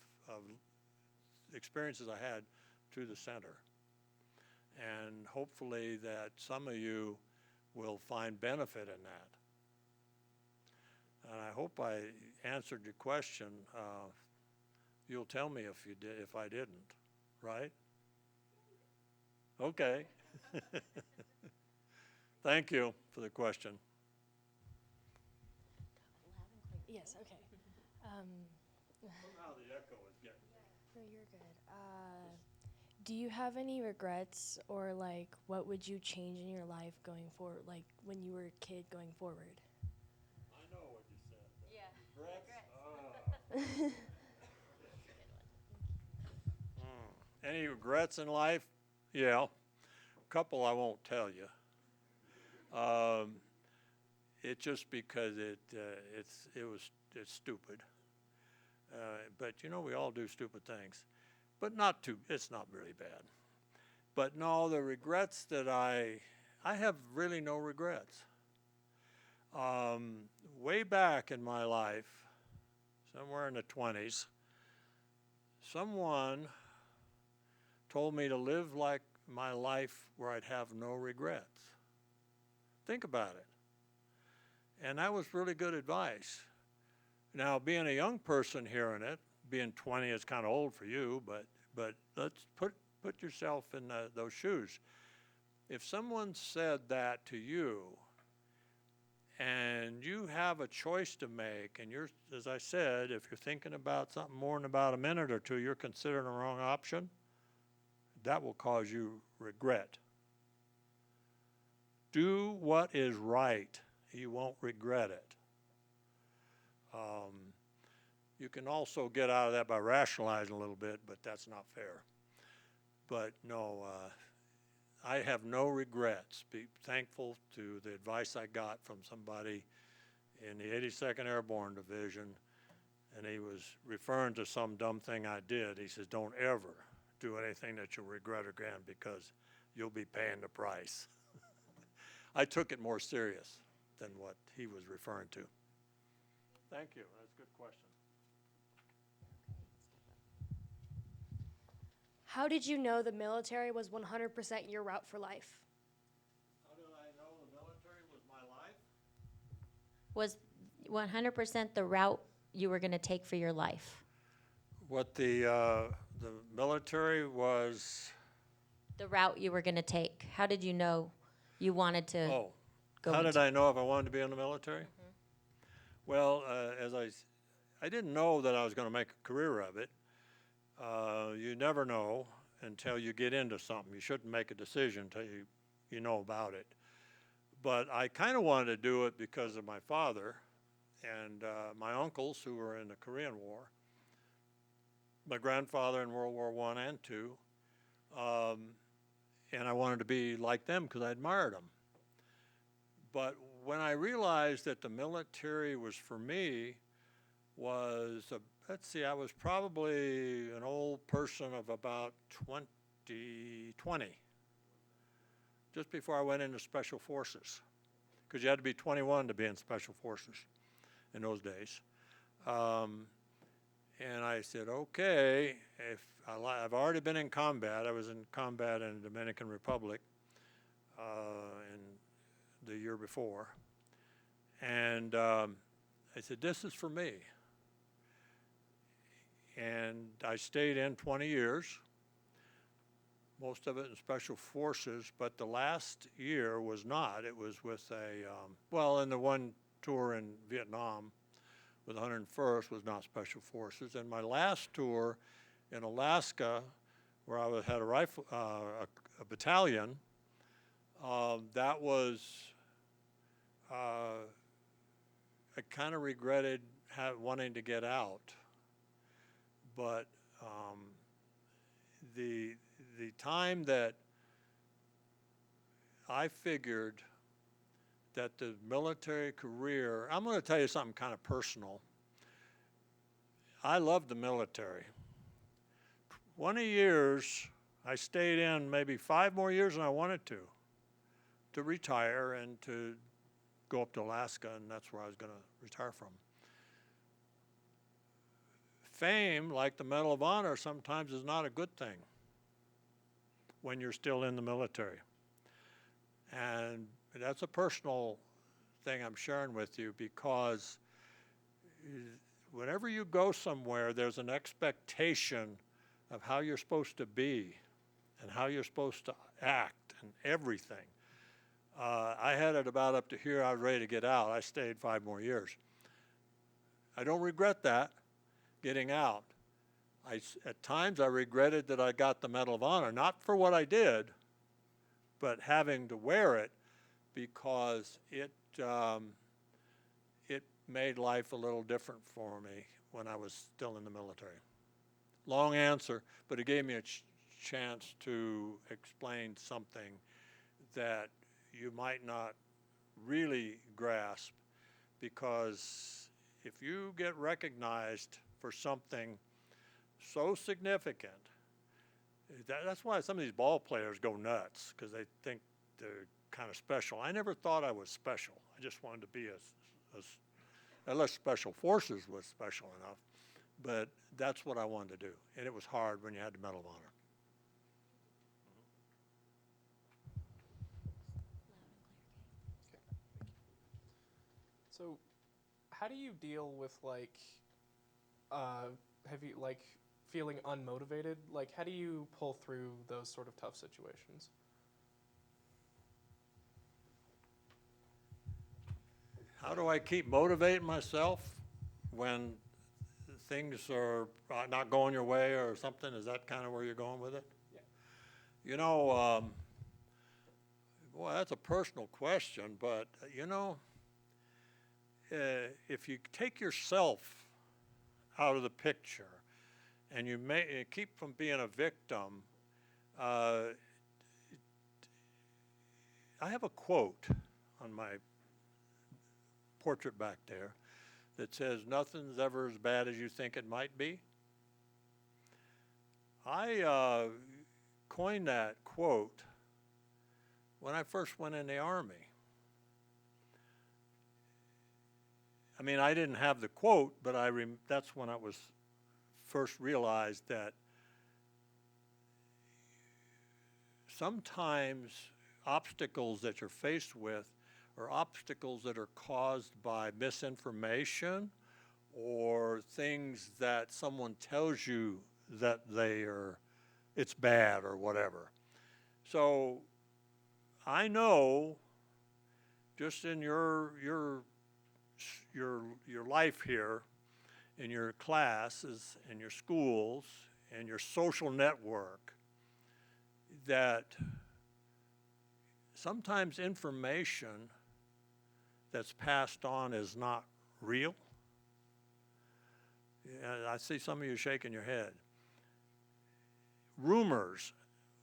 experiences I had to the center. And hopefully that some of you will find benefit in that. And I hope I answered your question. You'll tell me if I didn't, right? Okay. Thank you for the question. Yes, okay. Somehow the echo is getting. No, you're good. Do you have any regrets, or like what would you change in your life going forward, like when you were a kid going forward? I know what you said. Yeah. Regrets? Any regrets in life? Yeah. A couple I won't tell you. It's just because it's stupid. But you know, we all do stupid things. But it's not really bad. But no, the regrets that I have really no regrets. Way back in my life, somewhere in the 20s, someone told me to live like my life where I'd have no regrets. Think about it. And that was really good advice. Now, being a young person hearing it, being 20 is kind of old for you, but let's put yourself in those shoes. If someone said that to you, and you have a choice to make, and you're, as I said, if you're thinking about something more than about a minute or two, you're considering the wrong option, that will cause you regret. Do what is right. You won't regret it. You can also get out of that by rationalizing a little bit, but that's not fair. But no, I have no regrets. Be thankful to the advice I got from somebody in the 82nd Airborne Division, and he was referring to some dumb thing I did. He says, don't ever do anything that you'll regret again, because you'll be paying the price. I took it more serious than what he was referring to. Thank you. That's a good question. How did you know the military was 100% your route for life? How did I know the military was my life? Was 100% the route you were going to take for your life? What the military was. The route you were going to take. How did you know you wanted to go How did into- I know if I wanted to be in the military? Mm-hmm. Well, I didn't know that I was going to make a career of it. You never know until you get into something. You shouldn't make a decision until you know about it. But I kind of wanted to do it because of my father and my uncles who were in the Korean War, my grandfather in World War I and II, and I wanted to be like them because I admired them. But when I realized that the military was for me, I was probably an old person of about 20. just before I went into Special Forces, because you had to be 21 to be in Special Forces in those days. And I said, okay, if I've already been in combat. I was in combat in the Dominican Republic in the year before. And I said, this is for me. And I stayed in 20 years, most of it in Special Forces, but the last year was not. It was with in the one tour in Vietnam with 101st was not Special Forces. And my last tour in Alaska, where I had a rifle, a battalion, that was, I kind of regretted wanting to get out. But the time that I figured that the military career, I'm going to tell you something kind of personal. I loved the military. 20 years, I stayed in maybe 5 more years than I wanted to retire and to go up to Alaska, and that's where I was going to retire from. Fame, like the Medal of Honor, sometimes is not a good thing when you're still in the military. And that's a personal thing I'm sharing with you, because whenever you go somewhere, there's an expectation of how you're supposed to be and how you're supposed to act and everything. I had it about up to here. I was ready to get out. I stayed 5 more years. I don't regret that, getting out. At times I regretted that I got the Medal of Honor, not for what I did, but having to wear it, because it made life a little different for me when I was still in the military. Long answer, but it gave me a chance to explain something that you might not really grasp, because if you get recognized for something so significant, that's why some of these ball players go nuts, because they think they're kind of special. I never thought I was special. I just wanted to be unless Special Forces was special enough, but that's what I wanted to do, and it was hard when you had the Medal of Honor. So, how do you deal with feeling unmotivated? Like, how do you pull through those sort of tough situations? How do I keep motivating myself when things are not going your way or something? Is that kind of where you're going with it? Yeah. You know, boy, that's a personal question, but if you take yourself out of the picture and you keep from being a victim, I have a quote on my portrait back there that says, "Nothing's ever as bad as you think it might be." I coined that quote when I first went in the Army. I mean, I didn't have the quote, but that's when I was first realized that sometimes obstacles that you're faced with are obstacles that are caused by misinformation or things that someone tells you that it's bad or whatever. So I know, just in your life here, in your classes, in your schools, in your social network, that sometimes information that's passed on is not real. Yeah, I see some of you shaking your head. Rumors.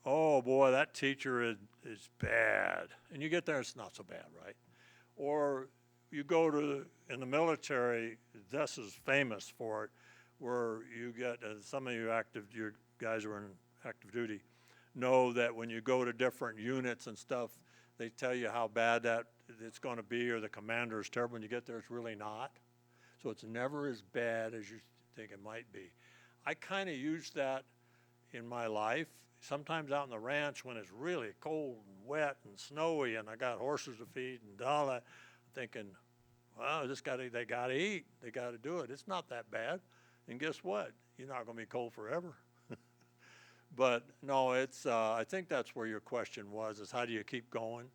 Oh boy, that teacher is bad. And you get there, it's not so bad, right? Or you go in the military, this is famous for it, where you get, some of you guys were in active duty, know that when you go to different units and stuff, they tell you how bad that it's going to be, or the commander is terrible. When you get there, it's really not. So it's never as bad as you think it might be. I kind of use that in my life. Sometimes out on the ranch when it's really cold and wet and snowy and I got horses to feed and all that, thinking, well, they got to eat. They got to do it. It's not that bad. And guess what? You're not going to be cold forever. But no, it's, I think that's where your question was, is how do you keep going?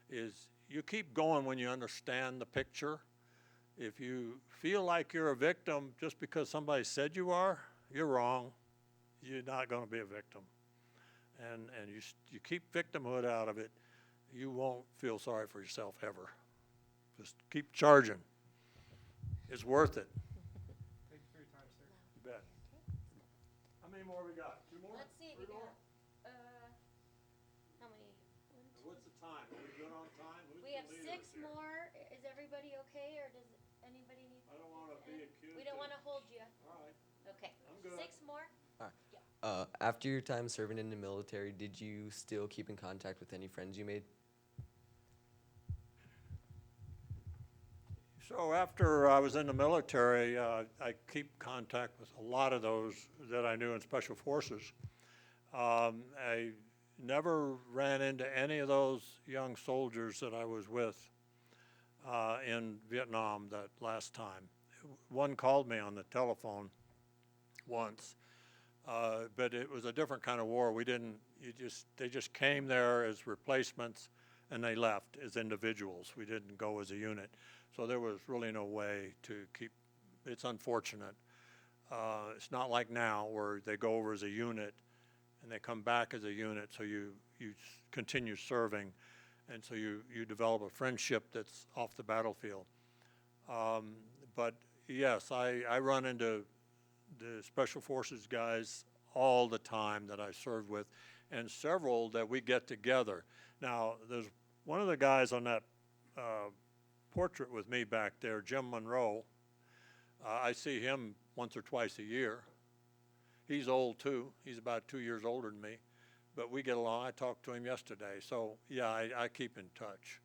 Is you keep going when you understand the picture. If you feel like you're a victim just because somebody said you are, you're wrong. You're not going to be a victim. And you keep victimhood out of it, you won't feel sorry for yourself ever. Just keep charging. It's worth it. Thank you for your time, sir. You bet. How many more we got? Two more? Let's see, we Three more? got, how many? What's the time? Are we good on time? Who's We the have leader 6 here? more. Is everybody okay, or does anybody need? I don't want to be accused. We don't of- want to hold you. All right. Okay. I'm good. 6 more? After your time serving in the military, did you still keep in contact with any friends you made? So after I was in the military, I keep contact with a lot of those that I knew in Special Forces. I never ran into any of those young soldiers that I was with in Vietnam that last time. One called me on the telephone once, but it was a different kind of war. They just came there as replacements and they left as individuals. We didn't go as a unit. So there was really no way to keep, it's unfortunate. It's not like now where they go over as a unit and they come back as a unit, so you continue serving, and so you develop a friendship that's off the battlefield. But yes, I run into the Special Forces guys all the time that I served with, and several that we get together. Now, there's one of the guys on that portrait with me back there, Jim Monroe. I see him once or twice a year. He's old too. He's about 2 years older than me, but we get along. I talked to him yesterday. So yeah, I keep in touch.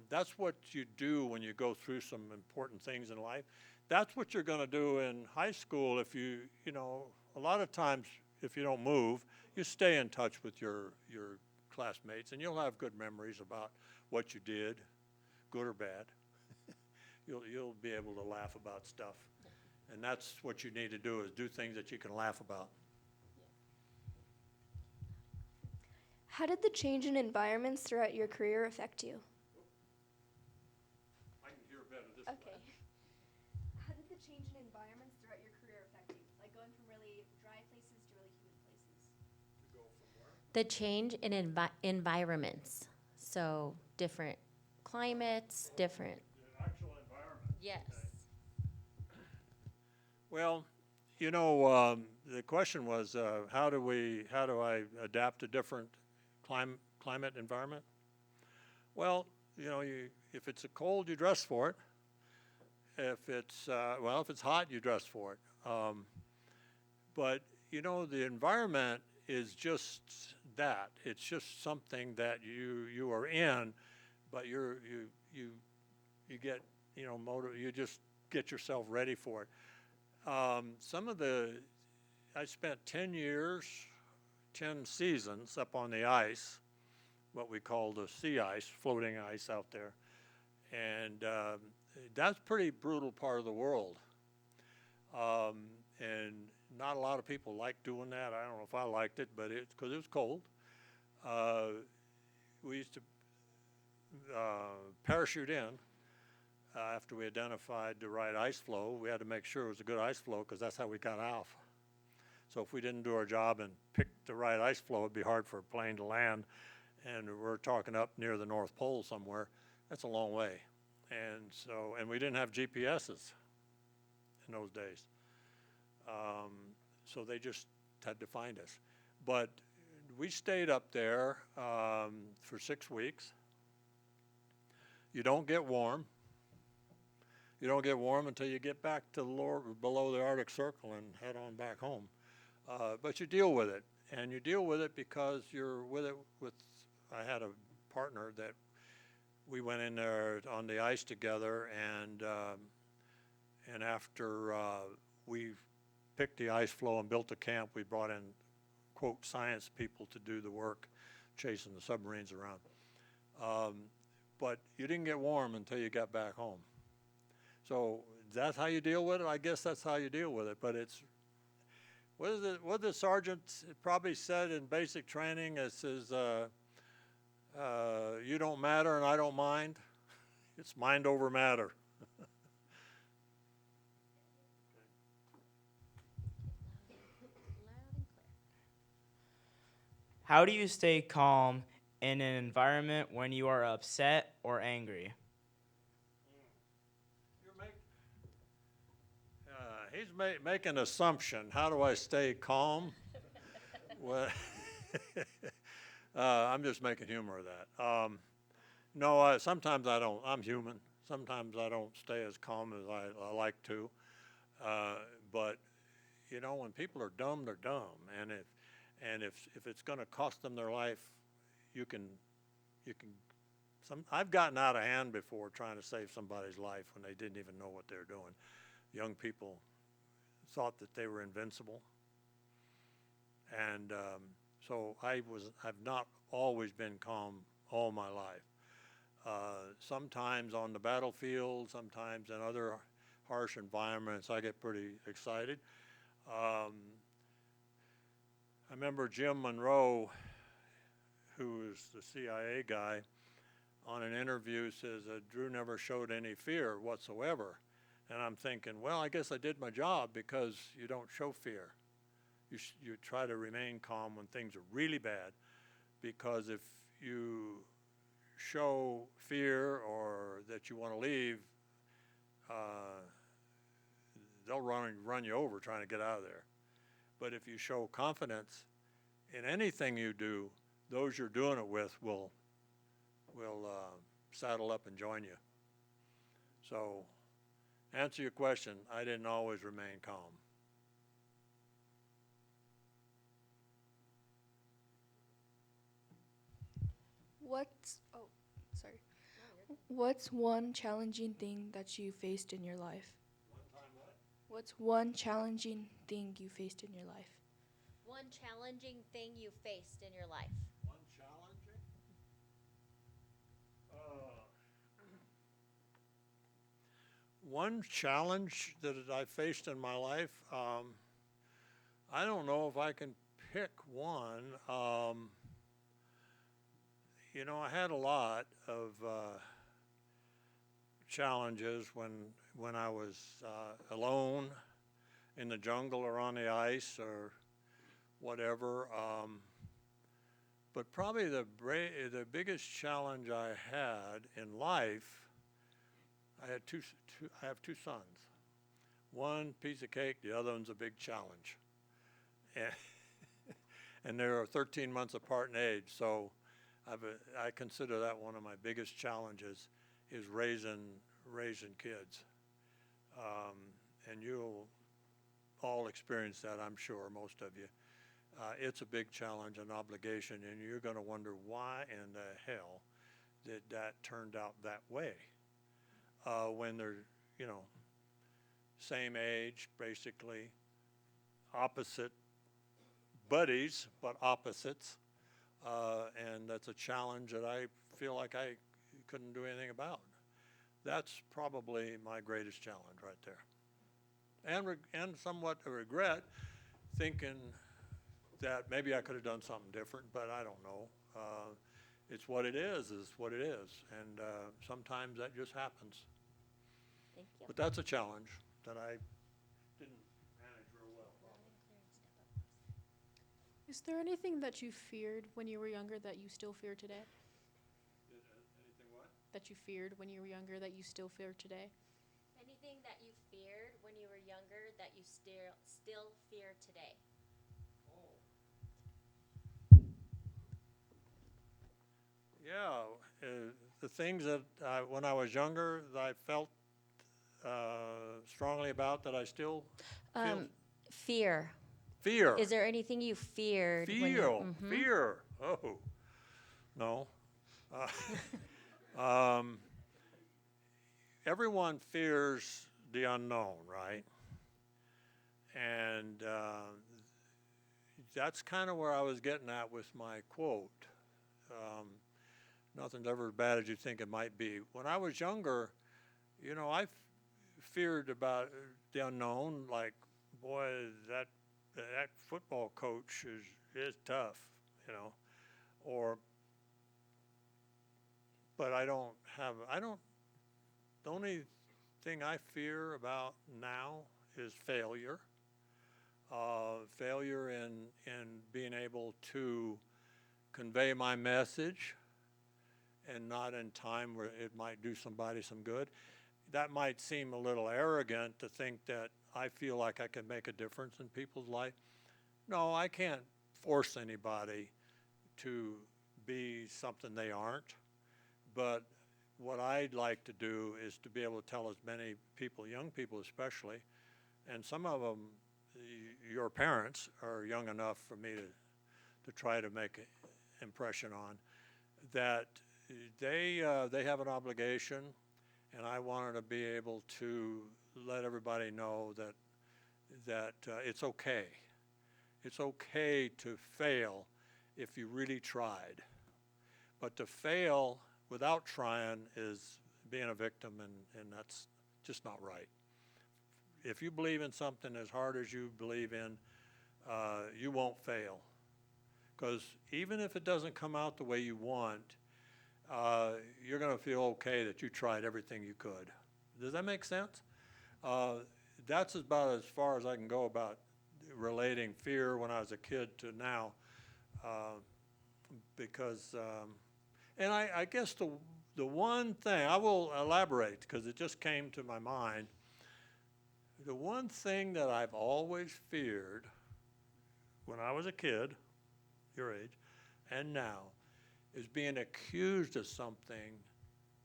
That's what you do when you go through some important things in life. That's what you're going to do in high school. If you know, a lot of times if you don't move, you stay in touch with your classmates, and you'll have good memories about what you did, good or bad. You'll be able to laugh about stuff. And that's what you need to do, is do things that you can laugh about. How did the change in environments throughout your career affect you? I can hear better this Okay. How did the change in environments throughout your career affect you? Like going from really dry places to really humid places? The change in environments. So different climates, different. The actual environment. Yes. Well, you know, the question was, how do I adapt to different climate environment? Well, you know, if it's a cold, you dress for it. If it's hot, you dress for it. But you know, the environment is just that. It's just something that you are in, but you get, you know, you just get yourself ready for it. I spent 10 years, 10 seasons up on the ice, what we call the sea ice, floating ice out there. And that's a pretty brutal part of the world. And not a lot of people like doing that. I don't know if I liked it, but it's because it was cold. We used to parachute in. After we identified the right ice flow, we had to make sure it was a good ice flow, because that's how we got off. So if we didn't do our job and pick the right ice flow, it'd be hard for a plane to land. And we're talking up near the North Pole somewhere. That's a long way. And we didn't have GPSs in those days. So they just had to find us. But we stayed up there for 6 weeks. You don't get warm. You don't get warm until you get back to below the Arctic Circle and head on back home. But you deal with it. And you deal with it because you're with it with, I had a partner that we went in there on the ice together, and after we picked the ice floe and built the camp, we brought in, quote, science people to do the work, chasing the submarines around. But you didn't get warm until you got back home. So that's how you deal with it? I guess that's how you deal with it, but it's, what the sergeant probably said in basic training, it says, you don't matter and I don't mind. It's mind over matter. How do you stay calm in an environment when you are upset or angry? He's making an assumption. How do I stay calm? Well, I'm just making humor of that. No, sometimes I don't. I'm human. Sometimes I don't stay as calm as I like to. But you know, when people are dumb, they're dumb. And if it's going to cost them their life, you can. I've gotten out of hand before trying to save somebody's life when they didn't even know what they were doing. Young people thought that they were invincible, and so I've not always been calm all my life. Sometimes on the battlefield, sometimes in other harsh environments, I get pretty excited. I remember Jim Monroe, who is the CIA guy, on an interview says that Drew never showed any fear whatsoever. And I'm thinking, well, I guess I did my job, because you don't show fear. You try to remain calm when things are really bad, because if you show fear or that you want to leave, they'll run you over trying to get out of there. But if you show confidence in anything you do, those you're doing it with will saddle up and join you. So, answer your question, I didn't always remain calm. What's one challenging thing that you faced in your life? What's one challenging thing you faced in your life? One challenging thing you faced in your life. One challenging? One challenge that I faced in my life, I don't know if I can pick one. You know, I had a lot of challenges when I was alone in the jungle or on the ice or whatever. But probably the biggest challenge I had in life, I have two sons. One piece of cake, the other one's a big challenge. And they're 13 months apart in age, so I consider that one of my biggest challenges is raising kids. And you'll all experience that, I'm sure, most of you. It's a big challenge, an obligation, and you're going to wonder why in the hell did that turned out that way? When they're, you know, same age, basically, opposite buddies, but opposites. And that's a challenge that I feel like I couldn't do anything about. That's probably my greatest challenge right there. And somewhat a regret, thinking that maybe I could have done something different, but I don't know. It's what it is what it is. And sometimes that just happens. Thank you. But that's a challenge that I didn't manage real well. Is there anything that you feared when you were younger that you still fear today? Anything what? That you feared when you were younger that you still fear today? Anything that you feared when you were younger that you still fear today? Yeah, the things that when I was younger that I felt strongly about that I still feel. Fear. Fear. Is there anything you feared? when you- Mhm. Fear. Oh, no. Everyone fears the unknown, right? And that's kind of where I was getting at with my quote. Nothing's ever as bad as you think it might be. When I was younger, you know, I feared about the unknown. Like, boy, that football coach is tough, you know. But the only thing I fear about now is failure. Failure in being able to convey my message and not in time where it might do somebody some good. That might seem a little arrogant to think that I feel like I can make a difference in people's life. No, I can't force anybody to be something they aren't. But what I'd like to do is to be able to tell as many people, young people especially, and some of them, your parents are young enough for me to try to make an impression on, that they have an obligation, and I wanted to be able to let everybody know that it's okay. It's okay to fail if you really tried. But to fail without trying is being a victim, and that's just not right. If you believe in something as hard as you believe in, you won't fail. Because even if it doesn't come out the way you want, you're going to feel okay that you tried everything you could. Does that make sense? That's about as far as I can go about relating fear when I was a kid to now. Because, and I guess the one thing, I will elaborate because it just came to my mind. The one thing that I've always feared when I was a kid, your age, and now, is being accused of something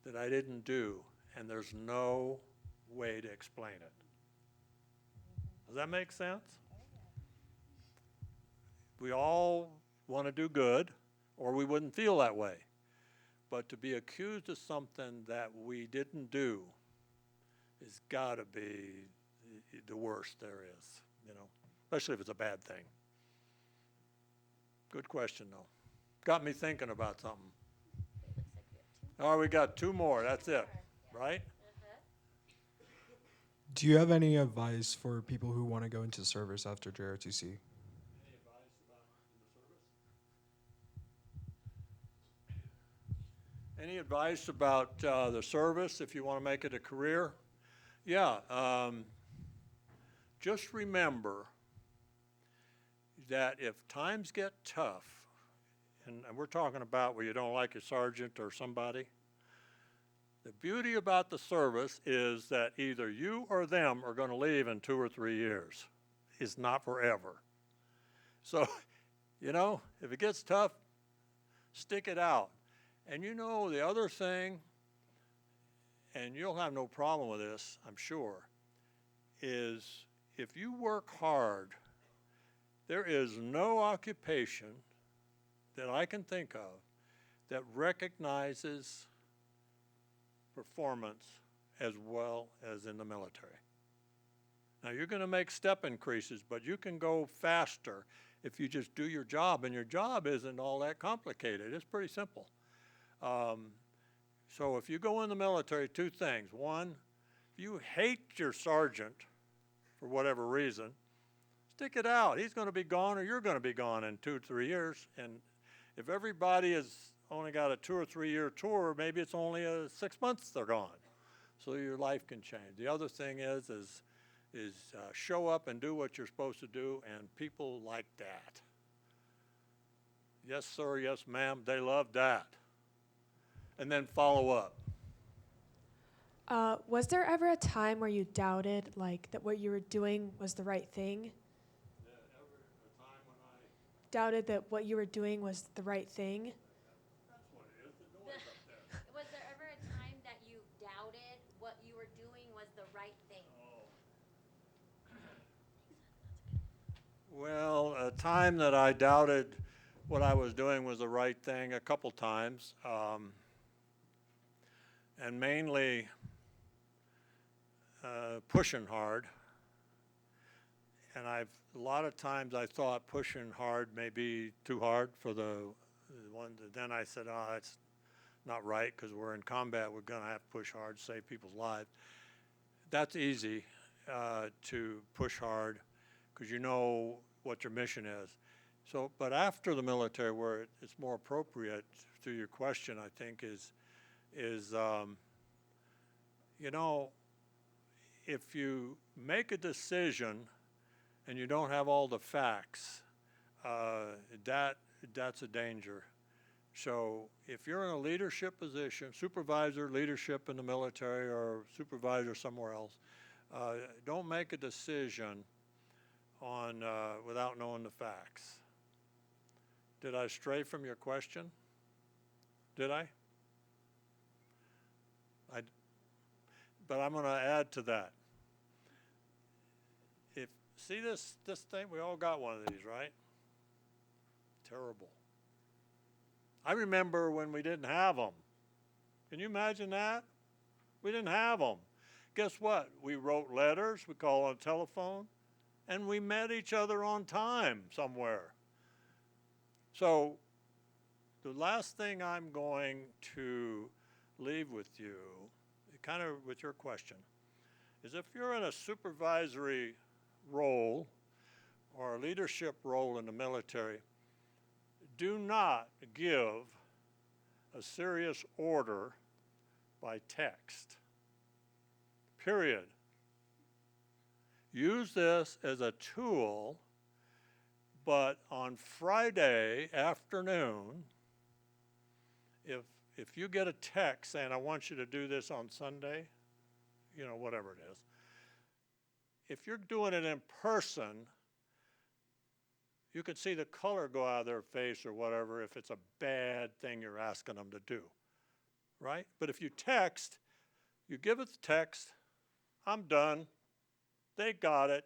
that I didn't do, and there's no way to explain it. Does that make sense? We all want to do good, or we wouldn't feel that way. But to be accused of something that we didn't do has got to be the worst there is, you know, especially if it's a bad thing. Good question, though. Got me thinking about something. All right, we got two more. That's it, right? Do you have any advice for people who want to go into service after JROTC? Any advice about the service if you want to make it a career? Yeah, just remember that if times get tough, and we're talking about where you don't like your sergeant or somebody, the beauty about the service is that either you or them are going to leave in 2 or 3 years. It's not forever. So, you know, if it gets tough, stick it out. And you know, the other thing, and you'll have no problem with this, I'm sure, is if you work hard, there is no occupation that I can think of that recognizes performance as well as in the military. Now, you're going to make step increases, but you can go faster if you just do your job, and your job isn't all that complicated. It's pretty simple. So if you go in the military, two things. One, if you hate your sergeant for whatever reason, stick it out. He's going to be gone, or you're going to be gone in 2 or 3 years. And if everybody has only got a 2 or 3 year tour, maybe it's only 6 months they're gone. So your life can change. The other thing is show up and do what you're supposed to do, and people like that. Yes, sir, yes, ma'am, they love that. And then follow up. Was there ever a time where you doubted, like, that what you were doing was the right thing? Doubted that what you were doing was the right thing? Was there ever a time that you doubted what you were doing was the right thing? Well, a time that I doubted what I was doing was the right thing a couple times, and mainly pushing hard. And a lot of times I thought pushing hard may be too hard for the one. Then I said, oh, that's not right, because we're in combat. We're going to have to push hard to save people's lives. That's easy to push hard, because you know what your mission is. So, but after the military, where it's more appropriate to your question, I think is you know, if you make a decision and you don't have all the facts, that's a danger. So if you're in a leadership position, supervisor, leadership in the military, or supervisor somewhere else, don't make a decision on without knowing the facts. Did I stray from your question? Did I? But I'm going to add to that. See this thing? We all got one of these, right? Terrible. I remember when we didn't have them. Can you imagine that? We didn't have them. Guess what? We wrote letters, we called on telephone, and we met each other on time somewhere. So the last thing I'm going to leave with you, kind of with your question, is if you're in a supervisory role or a leadership role in the military, do not give a serious order by text. Period. Use this as a tool, but on Friday afternoon, if you get a text saying, I want you to do this on Sunday, you know, whatever it is, if you're doing it in person, you could see the color go out of their face or whatever if it's a bad thing you're asking them to do, right? But if you text, you give it the text, I'm done, they got it,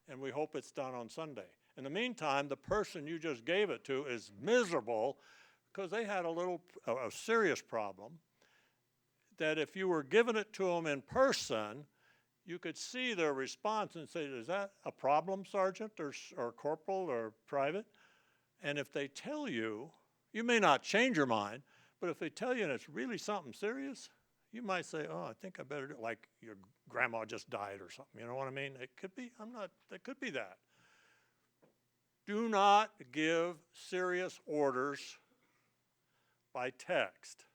and we hope it's done on Sunday. In the meantime, the person you just gave it to is miserable because they had a serious problem that if you were giving it to them in person, you could see their response and say, is that a problem, Sergeant or Corporal or Private? And if they tell you, you may not change your mind, but if they tell you and it's really something serious, you might say, oh, I think I better do it, like your grandma just died or something, you know what I mean? It could be, it could be that. Do not give serious orders by text.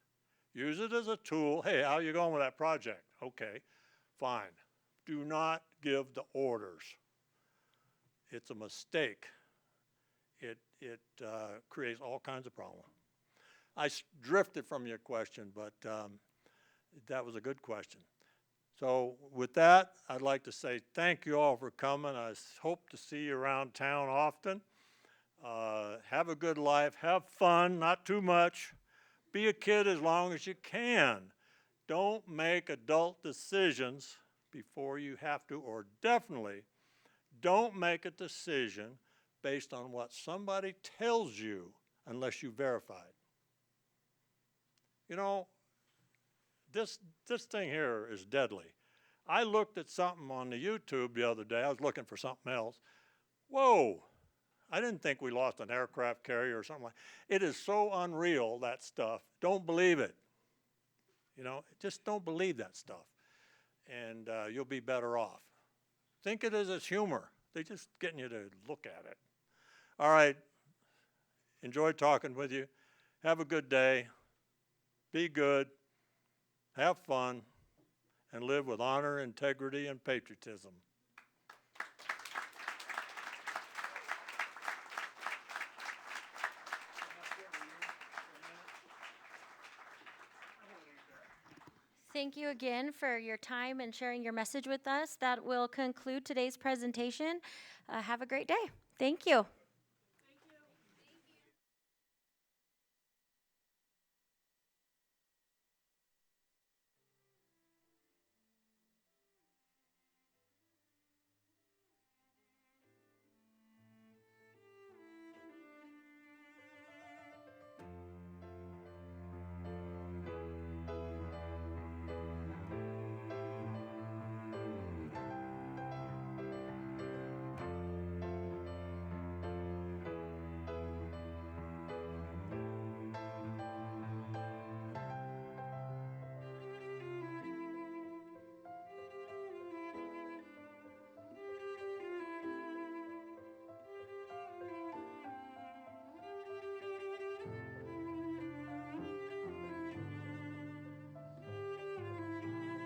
Use it as a tool. Hey, how you going with that project? Okay, fine. Do not give the orders. It's a mistake. It creates all kinds of problems. I drifted from your question, but that was a good question. So with that, I'd like to say thank you all for coming. I hope to see you around town often. Have a good life. Have fun, not too much. Be a kid as long as you can. Don't make adult decisions before you have to, or definitely don't make a decision based on what somebody tells you unless you verify it. You know, this thing here is deadly. I looked at something on the YouTube the other day. I was looking for something else. Whoa, I didn't think we lost an aircraft carrier or something like that. It is so unreal, that stuff. Don't believe it. You know, just don't believe that stuff. And you'll be better off. Think of it as humor. They're just getting you to look at it. All right. Enjoy talking with you. Have a good day. Be good. Have fun. And live with honor, integrity, and patriotism. Thank you again for your time and sharing your message with us. That will conclude today's presentation. Have a great day. Thank you.